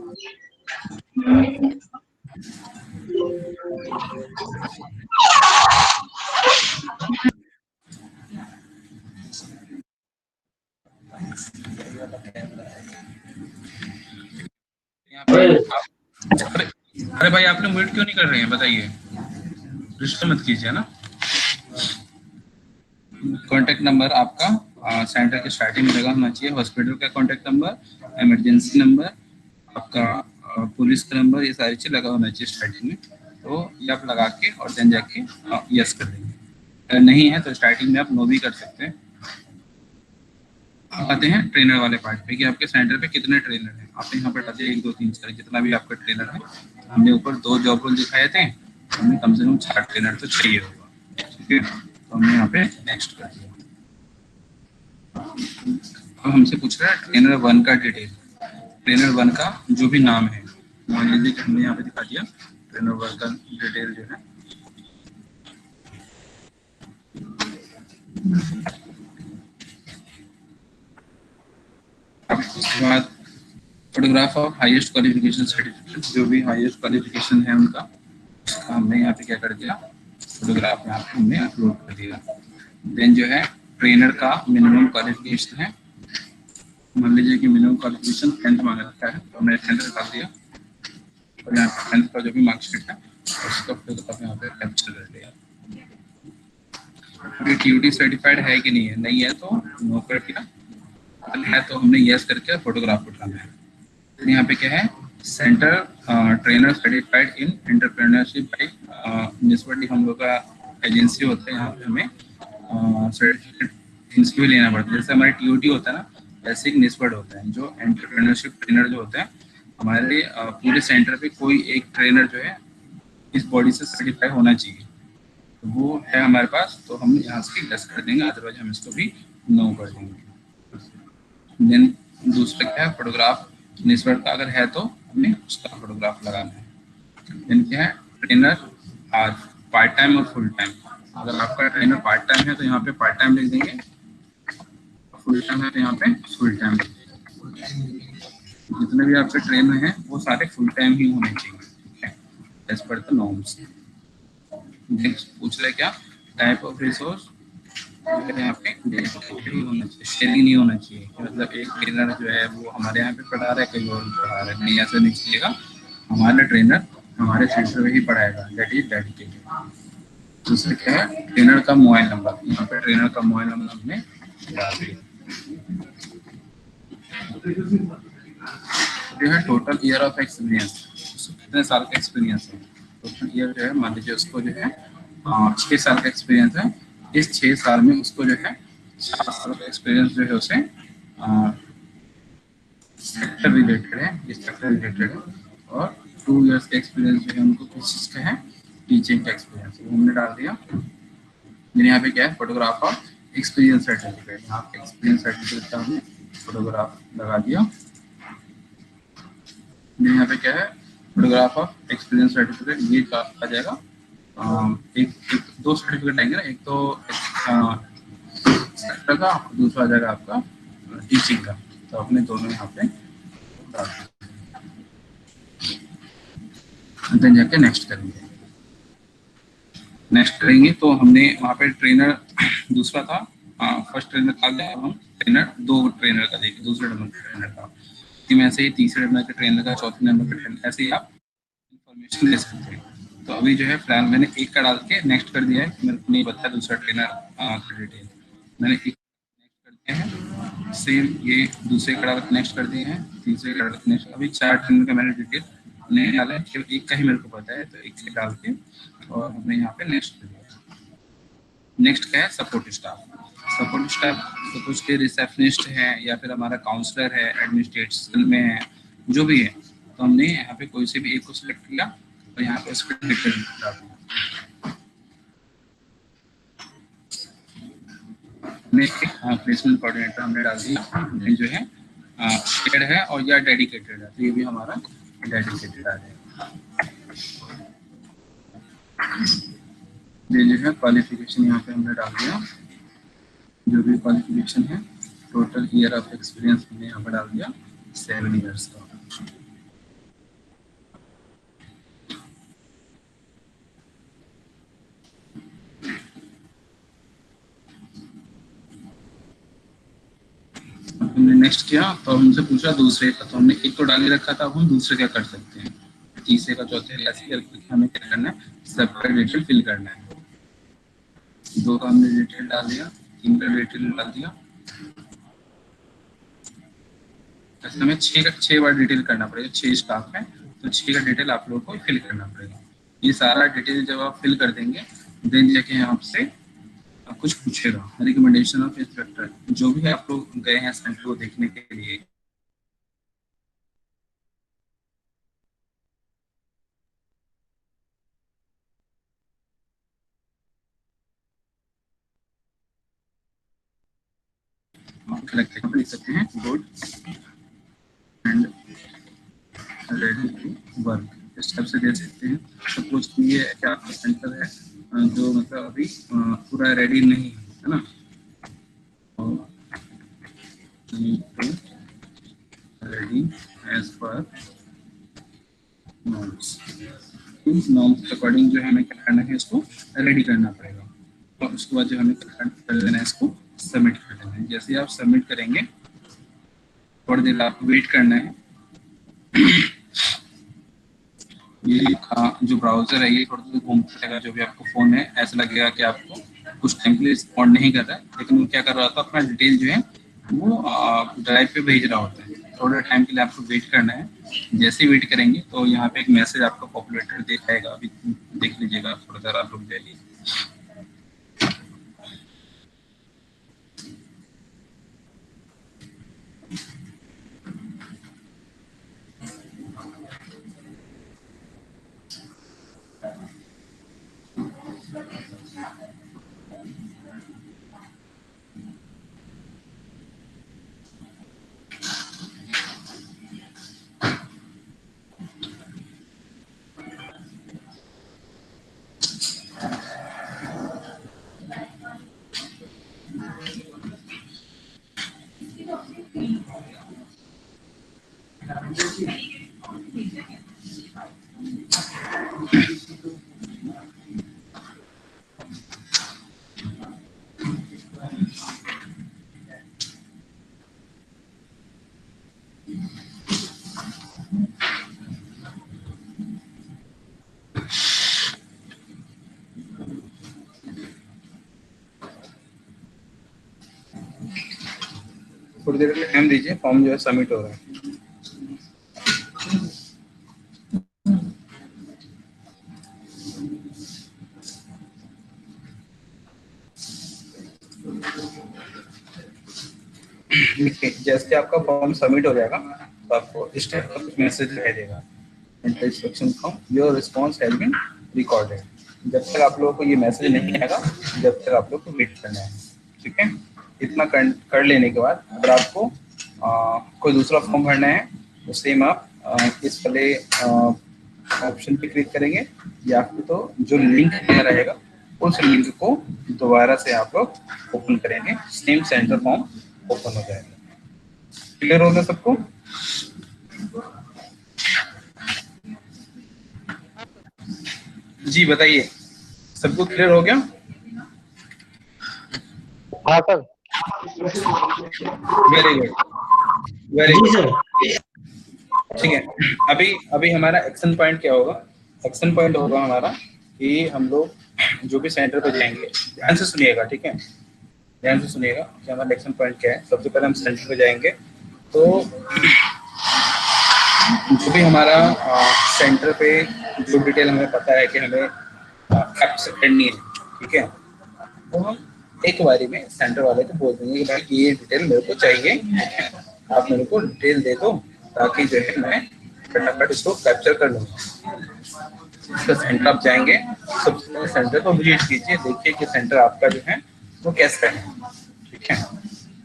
पे अरे भाई आपने म्यूट क्यों नहीं कर रहे हैं बताइए, डिस्टर्ब मत कीजिए ना। कॉन्टैक्ट नंबर आपका सेंटर के स्टार्टिंग में लगा होना चाहिए, हॉस्पिटल का कॉन्टैक्ट नंबर, इमरजेंसी नंबर, आपका पुलिस का नंबर, ये सारी चीज लगा होना चाहिए स्टार्टिंग में। तो ये आप लगा के और देन जाके यस कर देंगे। अगर नहीं है तो स्टार्टिंग में आप नो भी कर सकते हैं। आते हैं ट्रेनर वाले पार्ट पे कि आपके सेंटर पे कितने ट्रेनर हैं। आपने यहाँ पर बता दिया 1 2 3 4 जितना भी आपका ट्रेनर है। हमने ऊपर 2 जॉब रोल दिखाए थे, हमें कम से कम 4 ट्रेनर तो चाहिए होगा, ठीक है। तो हमने यहाँ पे नेक्स्ट कर दिया। अब हमसे पूछ रहा है ट्रेनर 1 का डिटेल। ट्रेनर 1 का जो भी नाम है, मान लीजिए कि हमने यहाँ पे दिखा दिया ट्रेनर 1 का डिटेल जो है। उसके बाद photograph of highest qualification certificate, जो भी हाईएस्ट क्वालिफिकेशन है उनका, हमने यहाँ पे क्या कर दिया, फोटोग्राफ यहाँ पे हमने अपलोड कर दिया। देन जो है ट्रेनर का मिनिमम क्वालिफिकेशन है, मान लीजिए कि मिनिमम क्वालिफिकेशन 10th मांगा रखा है, तो हमने 10th डाल दिया और यहाँ पे 10th का जो भी मार्कशीट है उसका फोटोग्राफ यहाँ पे कैप्चर कर दिया। अभी TUT सर्टिफाइड है कि नहीं है, नहीं है तो नो कर दिया, है तो हमने यस करके फोटोग्राफ उठाना है। तो यहाँ पे क्या है, सेंटर ट्रेनर सर्टिफाइड इन एंटरप्रेन्योरशिप बाय म्युनिसिपैलिटी, हम लोग का एजेंसी होता है। यहाँ पे हमें सर्टिफिकेट इनसे भी लेना पड़ता है। जैसे हमारे TUT होता है ना, ऐसे एक निस्बत होता है जो एंटरप्रेन्योरशिप ट्रेनर जो होता है हमारे पूरे सेंटर पे कोई एक ट्रेनर जो है इस बॉडी से सर्टिफाई होना चाहिए, तो वो है हमारे पास, तो हम यहाँ से यस कर देंगे, अदरवाइज हम इसको भी नो कर देंगे। देन दूसरा क्या है, फोटोग्राफ निस्बत का अगर है तो हमें उसका फोटोग्राफ लगाना है। देन क्या है, ट्रेनर आज पार्ट टाइम और फुल टाइम। अगर आपका ट्रेनर पार्ट टाइम है तो यहाँ पे पार्ट टाइम लिख देंगे, फुल टाइम है तो यहाँ पे फुल टाइम लिख देंगे। जितने भी आपके ट्रेनर हैं वो सारे फुल टाइम ही होने चाहिए, ठीक है, as per the norms. Next पूछ रहे क्या, टाइप ऑफ रिसोर्स, यहाँ पे शेयरिंग नहीं होना चाहिए, मतलब एक ट्रेनर जो है वो हमारे यहाँ पे पढ़ा रहा है, कहीं और पढ़ा रहा है, नहीं ऐसा नहीं चलेगा। हमारा ट्रेनर हमारे सेंटर में ही पढ़ाएगा, दैट इज डेडिकेटेड। दूसरा क्या है, ट्रेनर का मोबाइल नंबर, यहाँ पे ट्रेनर का मोबाइल नंबर हमने डाल दिया। जो है टोटल ईयर ऑफ एक्सपीरियंस, कितने साल का एक्सपीरियंस है, टोटल ईयर जो है मान लीजिए उसको जो है 6 साल का एक्सपीरियंस है। इस 6 साल में उसको जो है 4 साल का एक्सपीरियंस जो है उसे सेक्टर रिलेटेड है, ये सेक्टर रिलेटेड है, और 2 इयर्स का एक्सपीरियंस जो है उनको किस चीज़ का है, टीचिंग का एक्सपीरियंस, वो हमने डाल दिया। मैंने यहाँ पे क्या है, फोटोग्राफ ऑफ एक्सपीरियंस सर्टिफिकेट, यहाँ पे एक्सपीरियंस सर्टिफिकेट का हमने फोटोग्राफ लगा दिया। यहाँ पे क्या है, फोटोग्राफ ऑफ एक्सपीरियंस सर्टिफिकेट, ये आ जाएगा। एक 2 सर्टिफिकेट आएंगे ना, एक तो सेक्टर का, दूसरा आ जाएगा आपका टीचिंग का, तो अपने दोनों यहाँ पे देन जाके नेक्स्ट करेंगे। नेक्स्ट करेंगे तो हमने वहाँ पे ट्रेनर दूसरा था, फर्स्ट ट्रेनर का गया, अब हम ट्रेनर 2 ट्रेनर का देखें, दूसरे नंबर का ट्रेनर का, ऐसे ही तीसरे नंबर के ट्रेनर का, चौथे नंबर के ट्रेनर, ऐसे ही आप इंफॉर्मेशन ले सकते हैं। तो अभी जो है फिलहाल मैंने 1 का डाल के नेक्स्ट कर दिया है, मेरे को नहीं बताया दूसरा ट्रेनर का डिटेल, मैंने 1 नेक्स्ट कर दिया है। सेम ये दूसरे का डाल के नेक्स्ट कर दिए हैं, तीसरे का डाल के नेक्स्ट। अभी 4 ट्रेनर का मैंने डिटेल नहीं डाला है, केवल 1 का ही मेरे को पता है, तो 1 से डाल के और हमने यहाँ पे नेक्स्ट कर दिया। नेक्स्ट क्या है, support staff. Support staff suppose के रिसेप्शनिस्ट है या फिर हमारा काउंसलर है, एडमिनिस्ट्रेशन में है, जो भी है, तो हमने यहाँ पे कोई से भी एक को सिलेक्ट किया और यहाँ पे उसको क्लिक कर दिया। प्लेसमेंट कोऑर्डिनेटर हमने डाल दिया, जो है शेड है और या डेडिकेटेड है, तो ये भी हमारा डेडिकेटेड आ जाएगा। ये जो है क्वालिफिकेशन यहाँ पे हमने डाल दिया, जो भी क्वालिफिकेशन है, टोटल ईयर ऑफ एक्सपीरियंस हमने यहाँ पर डाल दिया 7 इयर्स का। हमने नेक्स्ट किया तो हमसे पूछा दूसरे का, तो हमने एक तो डाल ही रखा था, अब हम दूसरे का कर सकते हैं। तीसरे का चौथे ऐसे हमें क्या करना है, सबका डिटेल फिल करना है। 2 का हमने डिटेल डाल दिया, 3 का डिटेल डाल दिया, ऐसे हमें 6 बार डिटेल करना पड़ेगा। 6 स्टाफ है तो 6 का डिटेल आप लोगों को फिल करना पड़ेगा। ये सारा डिटेल जब आप फिल कर देंगे देन जाके आपसे कुछ पूछेगा, रिकमेंडेशन ऑफ इंस्पेक्टर, जो भी आप लोग गए हैं सेंटर को देखने के लिए। आप लिख सकते हैं good and ready to work, इस टाइप से दे सकते हैं। सपोज कि ये क्या आपका सेंटर है जो मतलब अभी पूरा रेडी नहीं है ना, रेडी एज पर नॉर्म्स, उस नॉर्म्स के अकॉर्डिंग जो है हमें क्या करना है, इसको रेडी करना पड़ेगा। और उसके बाद जो हमें कर देना है, इसको सबमिट कर देना है। जैसे आप सबमिट करेंगे थोड़ी देर आपको वेट करना है। ये जो ब्राउजर है ये थोड़ा सा घूमता रहेगा, जो भी आपको फोन है ऐसा लगेगा कि आपको कुछ टाइम के लिए रिस्पॉन्ड नहीं कर रहा है, लेकिन वो क्या कर रहा था, अपना डिटेल जो है वो ड्राइव पे भेज रहा होता है। थोड़ा टाइम के लिए आपको वेट करना है। जैसे ही वेट करेंगे तो यहाँ पे एक मैसेज आपका पॉपुलेटर दिखाएगा, अभी देख लीजिएगा, थोड़ा सा आप रुक जाइए। थोड़ी देर के लिए टाइम दीजिए, फॉर्म जो है सबमिट हो रहा है। जैसे आपका फॉर्म सबमिट हो जाएगा तो आपको इस टाइप का मैसेज दिखाई देगा, instruction from your response has been recorded. जब तक आप लोगों को ये मैसेज नहीं आएगा जब तक आप लोग को वेट करना है, ठीक है। इतना कर लेने के बाद अगर आपको कोई दूसरा फॉर्म भरना है तो सेम आप इस वाले ऑप्शन पे क्लिक करेंगे, या फिर तो जो लिंक रहेगा उस लिंक को दोबारा से आप लोग ओपन करेंगे, सेम सेंटर फॉर्म ओपन हो जाएगा। क्लियर होगा सबको? जी बताइए, सबको क्लियर हो गया? हाँ sir. Very good, very good, ठीक है। अभी हमारा एक्शन पॉइंट क्या होगा? एक्शन पॉइंट होगा हमारा कि हम लोग जो भी सेंटर पे जाएंगे, ध्यान से सुनिएगा, ठीक है, ध्यान से सुनिएगा कि हमारा एक्शन पॉइंट क्या है। सबसे पहले हम सेंटर पे जाएंगे तो जो भी हमारा सेंटर पे जो डिटेल हमें पता है कि हमें कैप्चर करनी है, ठीक है, तो हम एक बारी में सेंटर वाले को बोल देंगे कि भाई ये डिटेल मेरे को चाहिए, आप मेरे को डिटेल दे दो ताकि जो है मैं फटाफट इसको कैप्चर कर लूँगा। इसका सेंटर आप जाएंगे, सबसे पहले सेंटर को विजिट कीजिए, देखिए कि सेंटर आपका जो है वो कैसा है, ठीक है।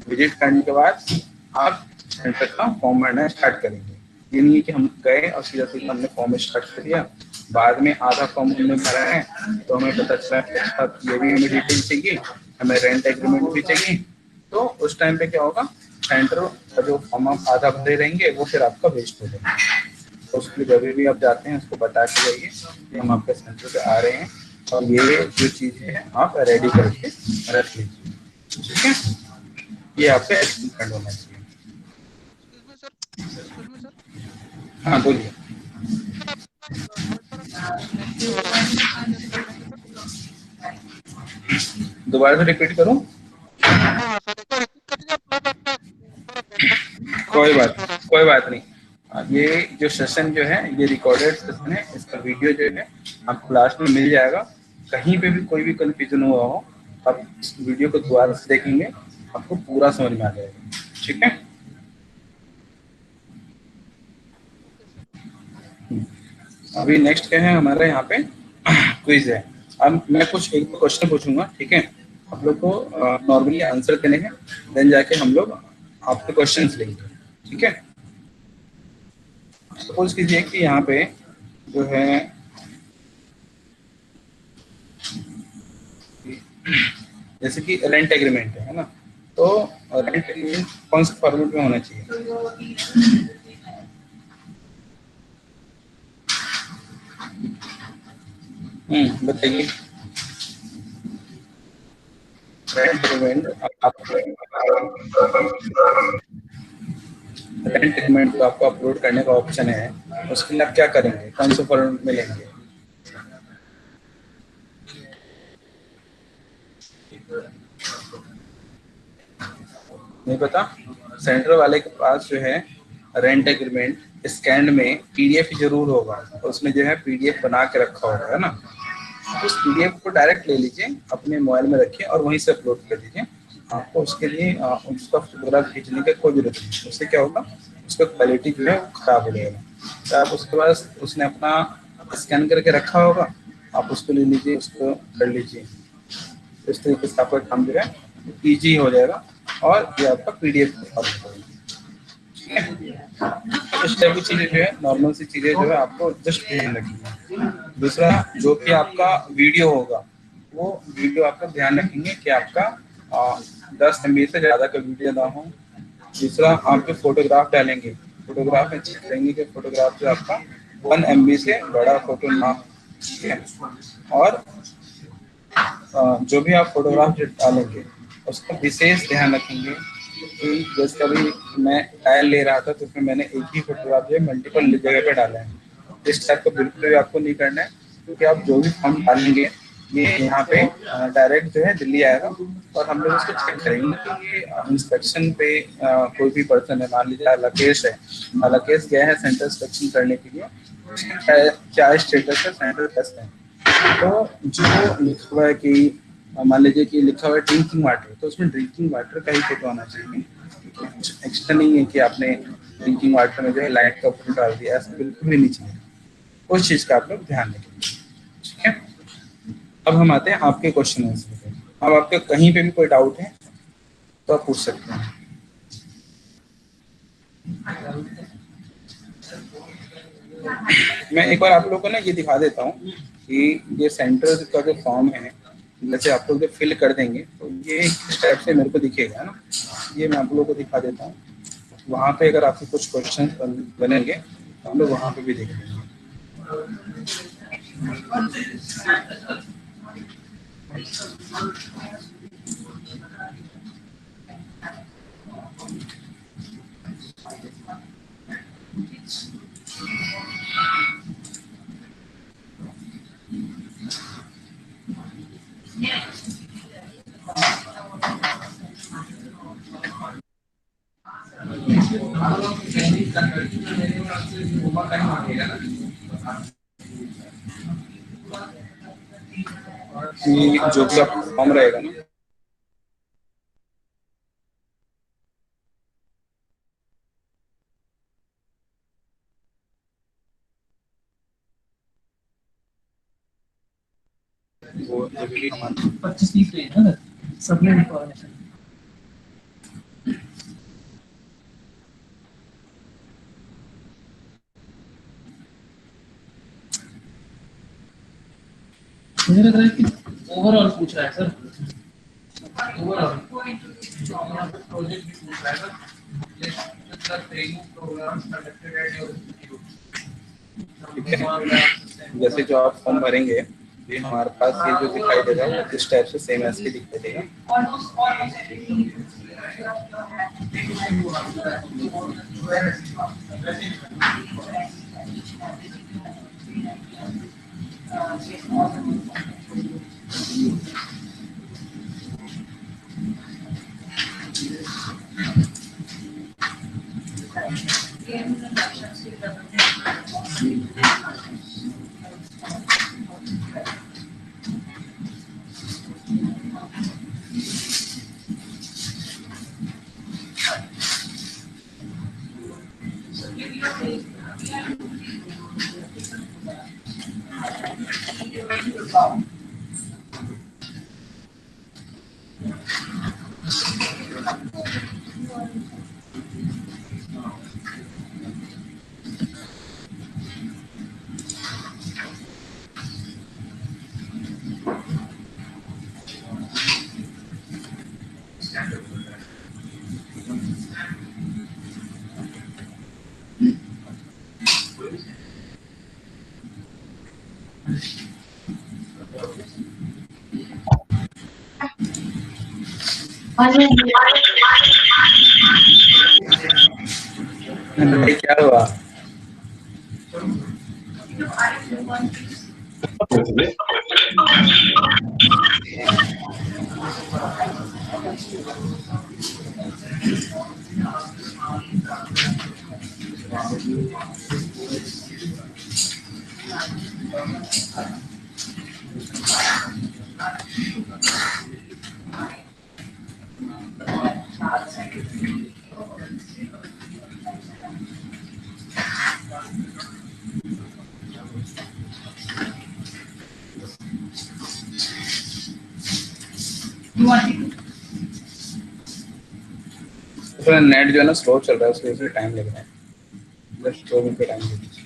विजिट करने के बाद आप सेंटर का फॉर्म भरना स्टार्ट करेंगे। ये नहीं है कि हम गए और सीधा सीधा हमने फॉर्म स्टार्ट कर दिया, बाद में आधा फॉर्म हमने भरा है तो हमें पता चला ये भी हमें डिटेल चाहिए, हमें रेंट एग्रीमेंट भी चाहिए, तो उस टाइम पे क्या होगा, सेंटर का जो फॉर्म आप आधा भरे रहेंगे वो फिर आपका वेस्ट हो जाएगा। तो उसके लिए जब भी आप जाते हैं उसको बता के जाइए कि हम आपके सेंटर पे आ रहे हैं और ये जो चीज़ है आप रेडी करके रख लीजिए, ठीक है। ये आपका एक्शन पॉइंट होना चाहिए। हाँ बोलिए। दोबारा से रिपीट करूं? कोई बात नहीं। ये जो सेशन जो है ये रिकॉर्डेड सेशन है, इसका वीडियो जो है आपको लास्ट में मिल जाएगा। कहीं पे भी कोई भी कंफ्यूजन हुआ हो आप इस वीडियो को दोबारा से देखेंगे, आपको पूरा समझ में आ जाएगा। ठीक है, अभी नेक्स्ट क्या है हमारे यहाँ पे क्विज है। अब मैं कुछ एक क्वेश्चन पूछूंगा, ठीक है, आप लोग को नॉर्मली आंसर देने हैं, देन जाके हम लोग आपके क्वेश्चंस लेंगे। ठीक है, सपोज कीजिए कि यहाँ पे जो है जैसे कि रेंट एग्रीमेंट है ना, तो रेंट एग्रीमेंट कौन से फॉर्मेट में होना चाहिए? बताइए। रेंट एग्रीमेंट रेंट एग्रीमेंट को आपको अपलोड करने का ऑप्शन है, उसके लिए आप क्या करेंगे, कौन से फॉर्मेट में लेंगे? नहीं पता? सेंटर वाले के पास जो है रेंट एग्रीमेंट स्कैन में पीडीएफ जरूर होगा, उसमें जो है पीडीएफ बना के रखा होगा, है ना। उस पीडीएफ को डायरेक्ट ले लीजिए, अपने मोबाइल में रखिए और वहीं से अपलोड कर दीजिए। आपको उसके लिए उसका फोटोग्राफ खींचने की कोई जरूरत नहीं। उससे क्या होगा, उसका क्वालिटी जो है खराब हो जाएगा। तो आप उसके बाद उसने अपना स्कैन करके रखा होगा, आप उसको ले लीजिए, उसको कर लीजिए। इस तरीके से आपका काम जो है ईजी हो जाएगा और ये आपका पीडीएफ फॉर्मेट होगा। ठीक है, इस टाइप की चीजें जो है नॉर्मल सी चीजें जो है आपको जस्ट ध्यान रखनी है। दूसरा, जो भी आपका वीडियो होगा वो वीडियो आपका ध्यान रखेंगे कि आपका 10 MB से ज़्यादा का वीडियो ना हो। दूसरा, आप जो फोटोग्राफ डालेंगे, फोटोग्राफ में चेक करेंगे कि फोटोग्राफ जो आपका 1 MB से बड़ा फोटो ना हो। ठीक है, और जो भी आप फोटोग्राफ डालेंगे उसका विशेष ध्यान रखेंगे कि जैसे अभी मैं ट्रायल ले रहा था तो उसमें मैंने एक ही फोटोग्राफ जो है मल्टीपल जगह पे डाला है। इस टाइप का बिल्कुल भी आपको नहीं करना है, क्योंकि आप जो भी फॉर्म डालेंगे ये यहाँ पे डायरेक्ट जो है दिल्ली आएगा और हम लोग उसको चेक करेंगे कि ये इंस्पेक्शन पे कोई भी पर्सन है, मान लीजिए लकेश है, लकेश गया है सेंटर इंस्पेक्शन करने के लिए, क्या स्टेटस है, सेंटर टेस्ट है। तो जो लिखा हुआ है कि मान लीजिए कि लिखा हुआ है ड्रिंकिंग वाटर, तो उसमें ड्रिंकिंग वाटर का ही फोटो आना चाहिए। एक्स्ट्रा नहीं है कि आपने ड्रिंकिंग वाटर में जो है लाइट का फोटो डाल दिया, ऐसा बिल्कुल भी नहीं चाहिए। उस चीज़ का आप लोग ध्यान रखेंगे। ठीक है, अब हम आते हैं आपके क्वेश्चन आंसर पे। अब आपके कहीं पे भी कोई डाउट है तो आप पूछ सकते हैं। मैं एक बार आप लोगों को ना ये दिखा देता हूँ कि ये सेंटर का जो फॉर्म है, जैसे आप लोग जब फिल कर देंगे तो ये इस टाइप से मेरे को दिखेगा ना। ये मैं आप लोगों को दिखा देता हूँ। वहाँ पे अगर आपके कुछ क्वेश्चन बनेंगे तो हम लोग वहाँ पे भी देख लेंगे। जो भी आपका फॉर्म रहेगा ना, वो जब भी हमारे 25-30 पेज है ना सबने इन्फॉर्मेशन। मुझे लग रहा है कि ओवरऑल पूछ रहा है सर, ओवरऑल प्रोजेक्ट भी पूछ रहा है सर। जैसे जो आप फॉर्म भरेंगे ये हमारे पास ये जो दिखाई देगा वो इस टाइप से सेम ऐसे दिखाई देगा। भाई क्या हुआ? नेट जो है ना स्लो चल रहा है, उसकी वजह से टाइम लग रहा है। बस 2 मिनट का टाइम दीजिए।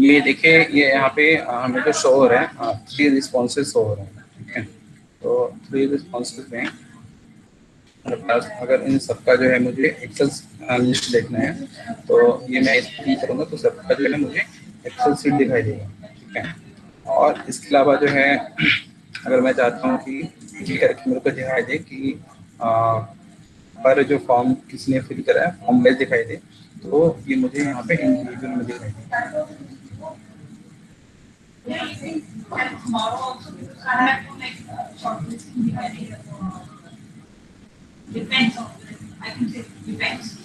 ये देखिए, ये यहाँ पे हमें जो शो हो रहा है 3 रिस्पॉन्सेज शो हो रहे हैं, ठीक है। तो 3 रिस्पॉन्सेज में मेरे पास अगर इन सबका जो है मुझे एक्सेल लिस्ट देखना है, तो ये मैं इसकी करूँगा तो सबका जो है मुझे एक्सेल सीट दिखाई देगा, ठीक है। और इसके अलावा जो है अगर मैं चाहता हूँ कि क्लिक करके मेरे को दिखाई दे कि पर जो फॉर्म किसने फिल करा है फॉर्म बेस दिखाई दे, तो ये मुझे यहाँ पे इंडिविजुअल में दिखाई दे। Depends on, I can say depends.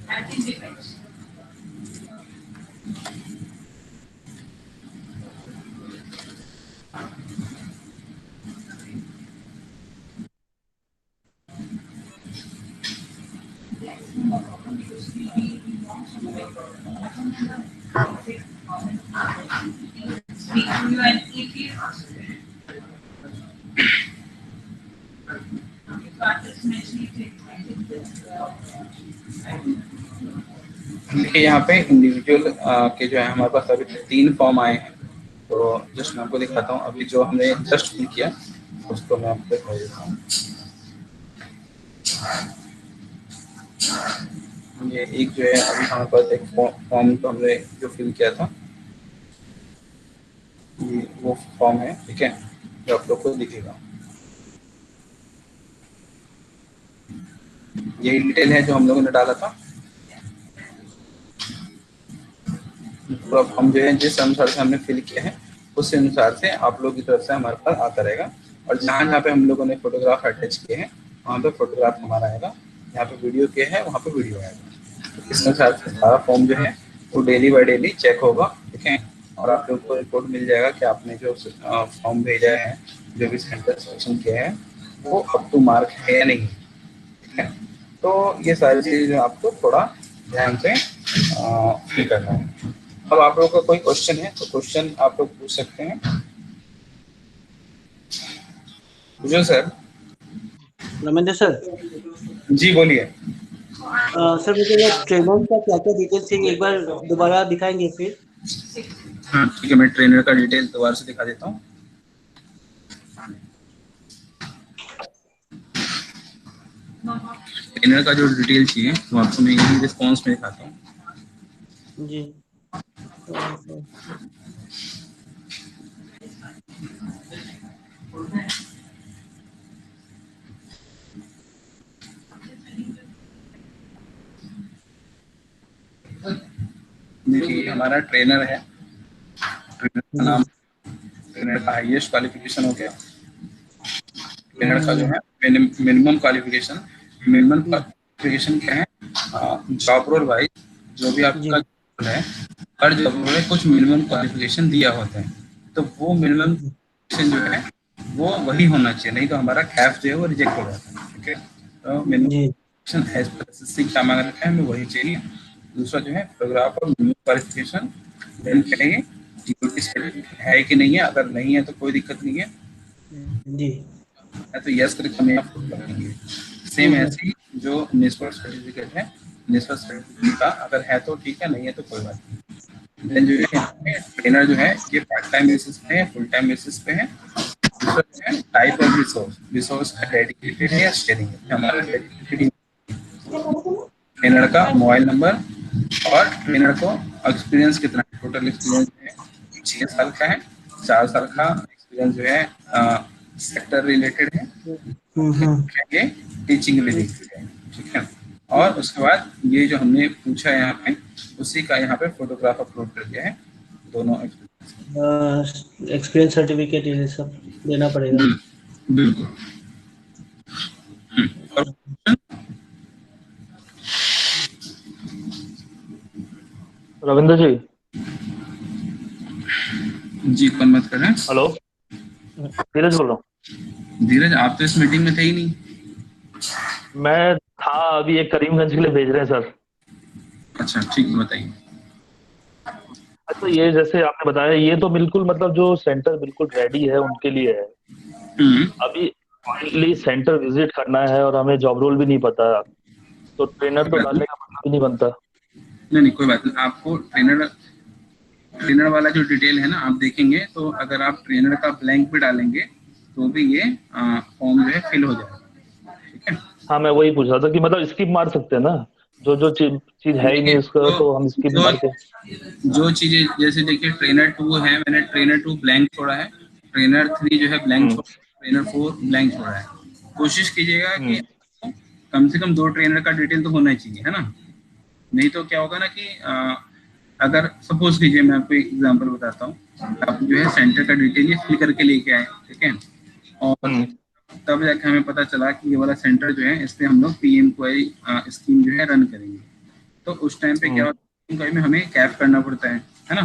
I think depends. देखिए यहाँ पे इंडिविजुअल के जो है हमारे पास अभी 3 फॉर्म आए हैं, तो जस्ट मैं आपको दिखाता हूँ। अभी जो हमने जस्ट फिल किया उसको मैं आपको दिखा देता हूँ। ये एक जो है अभी हमारे पास एक फॉर्म तो हमने जो फिल किया था, ये वो फॉर्म है, ठीक है, जो आप लोग को दिखेगा। यही डिटेल है जो हम लोगों ने डाला था। तो अब हम जो है जिस अनुसार से हमने फिल किया है उस अनुसार से आप लोगों की तरफ से हमारे पास आता रहेगा। और जहाँ जहाँ पे हम लोगों ने फोटोग्राफ अटैच किए हैं वहाँ पे फोटोग्राफ हमारा आएगा, यहाँ पे वीडियो किए हैं वहाँ पे वीडियो आएगा। तो इस अनुसार से सारा फॉर्म जो है वो डेली बाय डेली चेक होगा, ठीक है। और आप लोग को रिपोर्ट मिल जाएगा कि आपने जो फॉर्म भेजा है, जो भी सेंटर सिलेक्शन किया है वो अप टू मार्क है या नहीं, ठीक है। तो ये सारी चीज़ें आपको थोड़ा ध्यान से फिल करना है। अब आप लोगों का कोई क्वेश्चन है तो क्वेश्चन आप लोग पूछ सकते हैं। पूछो सर। रमेंद्र सर। जी बोलिए। सर मुझे ये ट्रेनर का क्या क्या डिटेल्स चाहिए एक बार दोबारा दिखाएंगे फिर? हाँ ठीक है, मैं ट्रेनर का डिटेल दोबारा से दिखा देता हूँ। ट्रेनर का जो डिटेल चाहिए वो आपको मैं यही रिस्पॉन्स में दिखाता हूँ। जी। देखिए हमारा ट्रेनर है, ट्रेनर का नाम, ट्रेनर का हाईएस्ट क्वालिफिकेशन हो गया। ट्रेनर का जो है मिनिमम क्वालिफिकेशन, मिनिमम क्वालिफिकेशन क्या है, जॉब रोल वाइज जो भी आपका जॉब है हर जॉब रोल में कुछ मिनिमम क्वालिफिकेशन दिया होता है, तो वो मिनिमम क्वालिफिकेशन जो है वो वही होना चाहिए, नहीं तो हमारा कैफ जो है वो रिजेक्ट हो जाता है, ठीक है। तो मिनिमम क्वालिफिकेशन एज पर एसएससी क्या मांग रखा है हमें वही चाहिए। दूसरा जो है फोटोग्राफर मिनिमम क्वालिफिकेशन, देन कहेंगे है कि नहीं है, अगर नहीं है तो कोई दिक्कत नहीं है जी, है तो यस करके हमें आप करेंगे। सेम ऐसे ही जो नेशनल सर्टिफिकेट है, नेशनल सर्टिफिकेट का अगर है तो ठीक है, नहीं है तो कोई बात नहीं। देन जो है ट्रेनर जो है ये पार्ट टाइम बेसिस पे है, फुल टाइम बेसिस पे है। दूसरा जो है टाइप ऑफ रिसोर्स, रिसोर्स का डेडिकेटेड है या शेयरिंग है, हमारा डेडिकेटेड। ट्रेनर का मोबाइल नंबर और ट्रेनर को एक्सपीरियंस कितना है, टोटल एक्सपीरियंस है 6 साल का है, 4 साल का एक्सपीरियंस जो है सेक्टर रिलेटेड है, ये टीचिंग रिलेटेड है, ठीक है। और उसके बाद ये जो हमने पूछा है यहाँ पे उसी का यहाँ पे फोटोग्राफ अपलोड कर दिया है, दोनों एक्सपीरियंस सर्टिफिकेट ये सब देना पड़ेगा। बिल्कुल। रविंद्र जी। जी कौन बात कर रहे हैं? हेलो, धीरज बोल रहा हूँ। धीरज आप तो इस मीटिंग में थे ही नहीं। मैं था, अभी एक करीमगंज के लिए भेज रहे हैं सर। अच्छा ठीक है बताइए। अच्छा ये जैसे आपने बताया ये तो बिल्कुल मतलब जो सेंटर बिल्कुल रेडी है उनके लिए है। अभी फाइनली सेंटर विजिट करना है और हमें जॉब रोल भी नहीं पता, तो ट्रेनर तो डालने का मतलब ही नहीं बनता। नहीं कोई बात नहीं, आपको ट्रेनर वाला जो डिटेल है ना आप देखेंगे तो अगर आप ट्रेनर का ब्लैंक भी डालेंगे तो भी ये फॉर्म जो है फिल हो जाएगा, ठीक है। हाँ मैं वही पूछ रहा था कि मतलब स्किप मार सकते हैं ना, जो जो चीज है ही नहीं उसका तो हम स्किप मार के जो चीजें जैसे देखिए ट्रेनर 2 है, मैंने ट्रेनर 2 ब्लैंक छोड़ा है, ट्रेनर 3 जो है ब्लैंक छोड़ा है, ट्रेनर 4 ब्लैंक छोड़ा है। कोशिश कीजिएगा कि कम से कम 2 ट्रेनर का डिटेल तो होना चाहिए, है ना। नहीं तो क्या होगा ना कि अगर सपोज कीजिए मैं आपको एक एग्जांपल बताता हूँ, आप जो है सेंटर का डिटेल ये फिल करके लेके आए, ठीक है, और तब जाके हमें पता चला कि ये वाला सेंटर जो है इससे हम लोग PMKY स्कीम जो है रन करेंगे, तो उस टाइम पे क्या होता है में हमें कैप करना पड़ता है ना।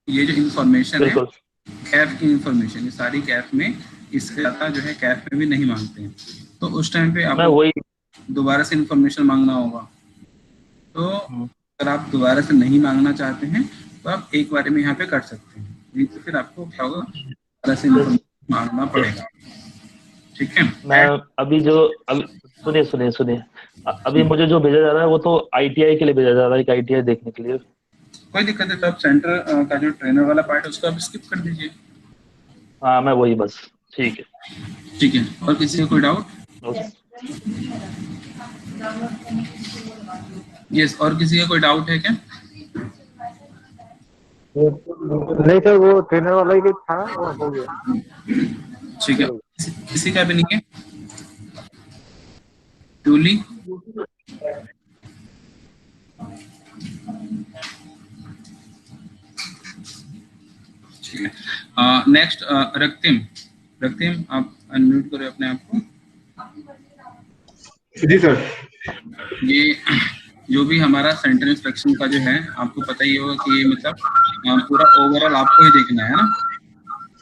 ये जो इंफॉर्मेशन है कैप की इंफॉर्मेशन, ये सारी कैप में, इससे ज्यादा जो है कैप में भी नहीं मांगते हैं, तो उस टाइम पे आपको दोबारा से इंफॉर्मेशन मांगना होगा। तो अगर आप दोबारा से नहीं मांगना चाहते हैं तो आप एक बार में यहाँ पे कर सकते हैं, नहीं तो फिर आपको क्या होगा दोबारा से इंफॉर्मेशन मांगना पड़ेगा, ठीक है। मैं अभी जो सुनिए अभी मुझे जो भेजा जा रहा है वो तो ITI के लिए भेजा जा रहा है, ITI देखने के लिए। कोई दिक्कत है तो आप सेंटर का जो ट्रेनर वाला पार्ट है उसको आप स्किप कर दीजिए। हाँ मैं वही बस, ठीक है। और किसी को कोई डाउट? यस, और किसी का कोई डाउट है क्या? नहीं सर, वो ट्रेनर वाला ही था, वो हो गया। ठीक है, किसी का भी नहीं है? ट्यूली, ठीक है। नेक्स्ट रक्तिम, रक्तिम आप अनम्यूट करें अपने आप को। जी सर। ये जो भी हमारा सेंटर इंस्पेक्शन का जो है आपको पता ही होगा कि ये मतलब पूरा ओवरऑल आपको ही देखना है ना।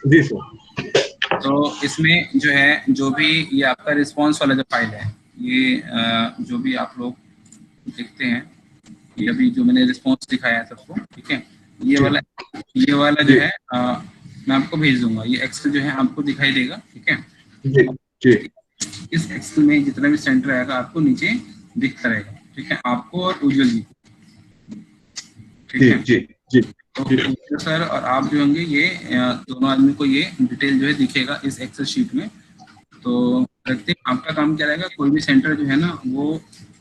जी सर। तो इसमें जो है जो भी ये आपका रिस्पांस वाला जो फाइल है, ये जो भी आप लोग देखते हैं, ये अभी जो मैंने रिस्पांस दिखाया है सबको, ठीक है, ये वाला जो है मैं आपको भेज दूंगा। ये एक्सेल जो है आपको दिखाई देगा, ठीक है। जी जी। इस एक्सेल में जितना भी सेंटर आएगा आपको नीचे दिखता रहेगा, ठीक है, आपको और उज्जवल जी, ठीक है। जी जी तो सर और आप जो होंगे ये दोनों आदमी को ये डिटेल जो है दिखेगा इस एक्सेल शीट में। तो आपका काम क्या रहेगा, कोई भी सेंटर जो है ना वो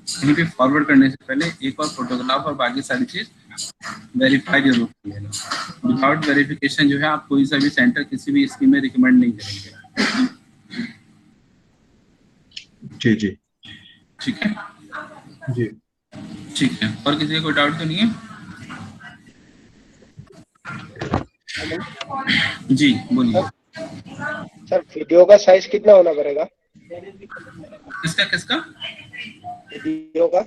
कहीं पे फॉरवर्ड करने से पहले एक और फोटोग्राफ और बाकी सारी चीज वेरीफाई जरूर कर लेना। विदाउट वेरिफिकेशन जो है आप कोई सा भी सेंटर किसी भी स्कीम में रिकमेंड नहीं करेंगे। जी जी ठीक है जी। ठीक है। और किसी का कोई डाउट तो नहीं है? जी बोलिए सर। वीडियो का साइज कितना होना पड़ेगा? किसका किसका वीडियो का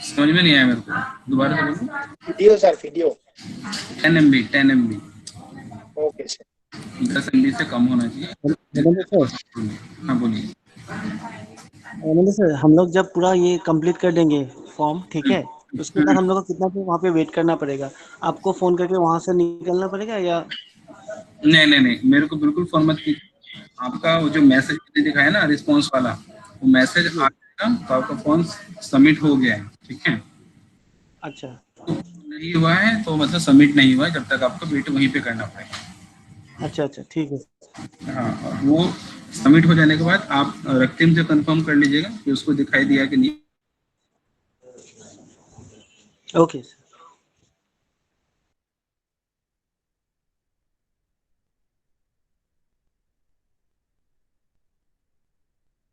समझ में नहीं आया मेरे को, दोबारा से बोलो। Video sir, video 10 MB। Okay sir. 10 MB से कम होना चाहिए। हाँ बोलिए। सर हम लोग जब पूरा ये कंप्लीट कर देंगे फॉर्म, ठीक है, उसके बाद हम लोग को कितना देर वहाँ पे वेट करना पड़ेगा? आपको फोन करके वहाँ से निकलना पड़ेगा या? नहीं, मेरे को बिल्कुल फोन मत कीजिए। आपका वो जो मैसेज दिखाया ना रिस्पांस वाला, वो मैसेज आ जाएगा तो आपका फॉर्म सबमिट हो गया है, ठीक है। अच्छा। तो नहीं हुआ है तो मतलब सबमिट नहीं हुआ है, जब तक आपको वेट वहीं पे करना पड़ेगा। अच्छा ठीक है। हाँ, और वो सबमिट हो जाने के बाद आप रक्तिम से कंफर्म कर लीजिएगा कि उसको दिखाई दिया कि नहीं। Okay sir.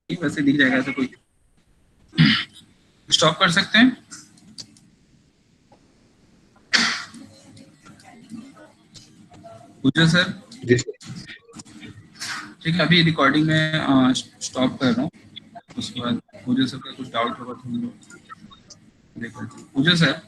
वैसे दिख जाएगा, ऐसा कोई स्टॉप कर सकते हैं। पूछो सर। ठीक है, अभी रिकॉर्डिंग में स्टॉप कर रहा हूँ, उसके बाद पूछो सर का कुछ डाउट होगा तो हम लोग देखो। पूछो सर।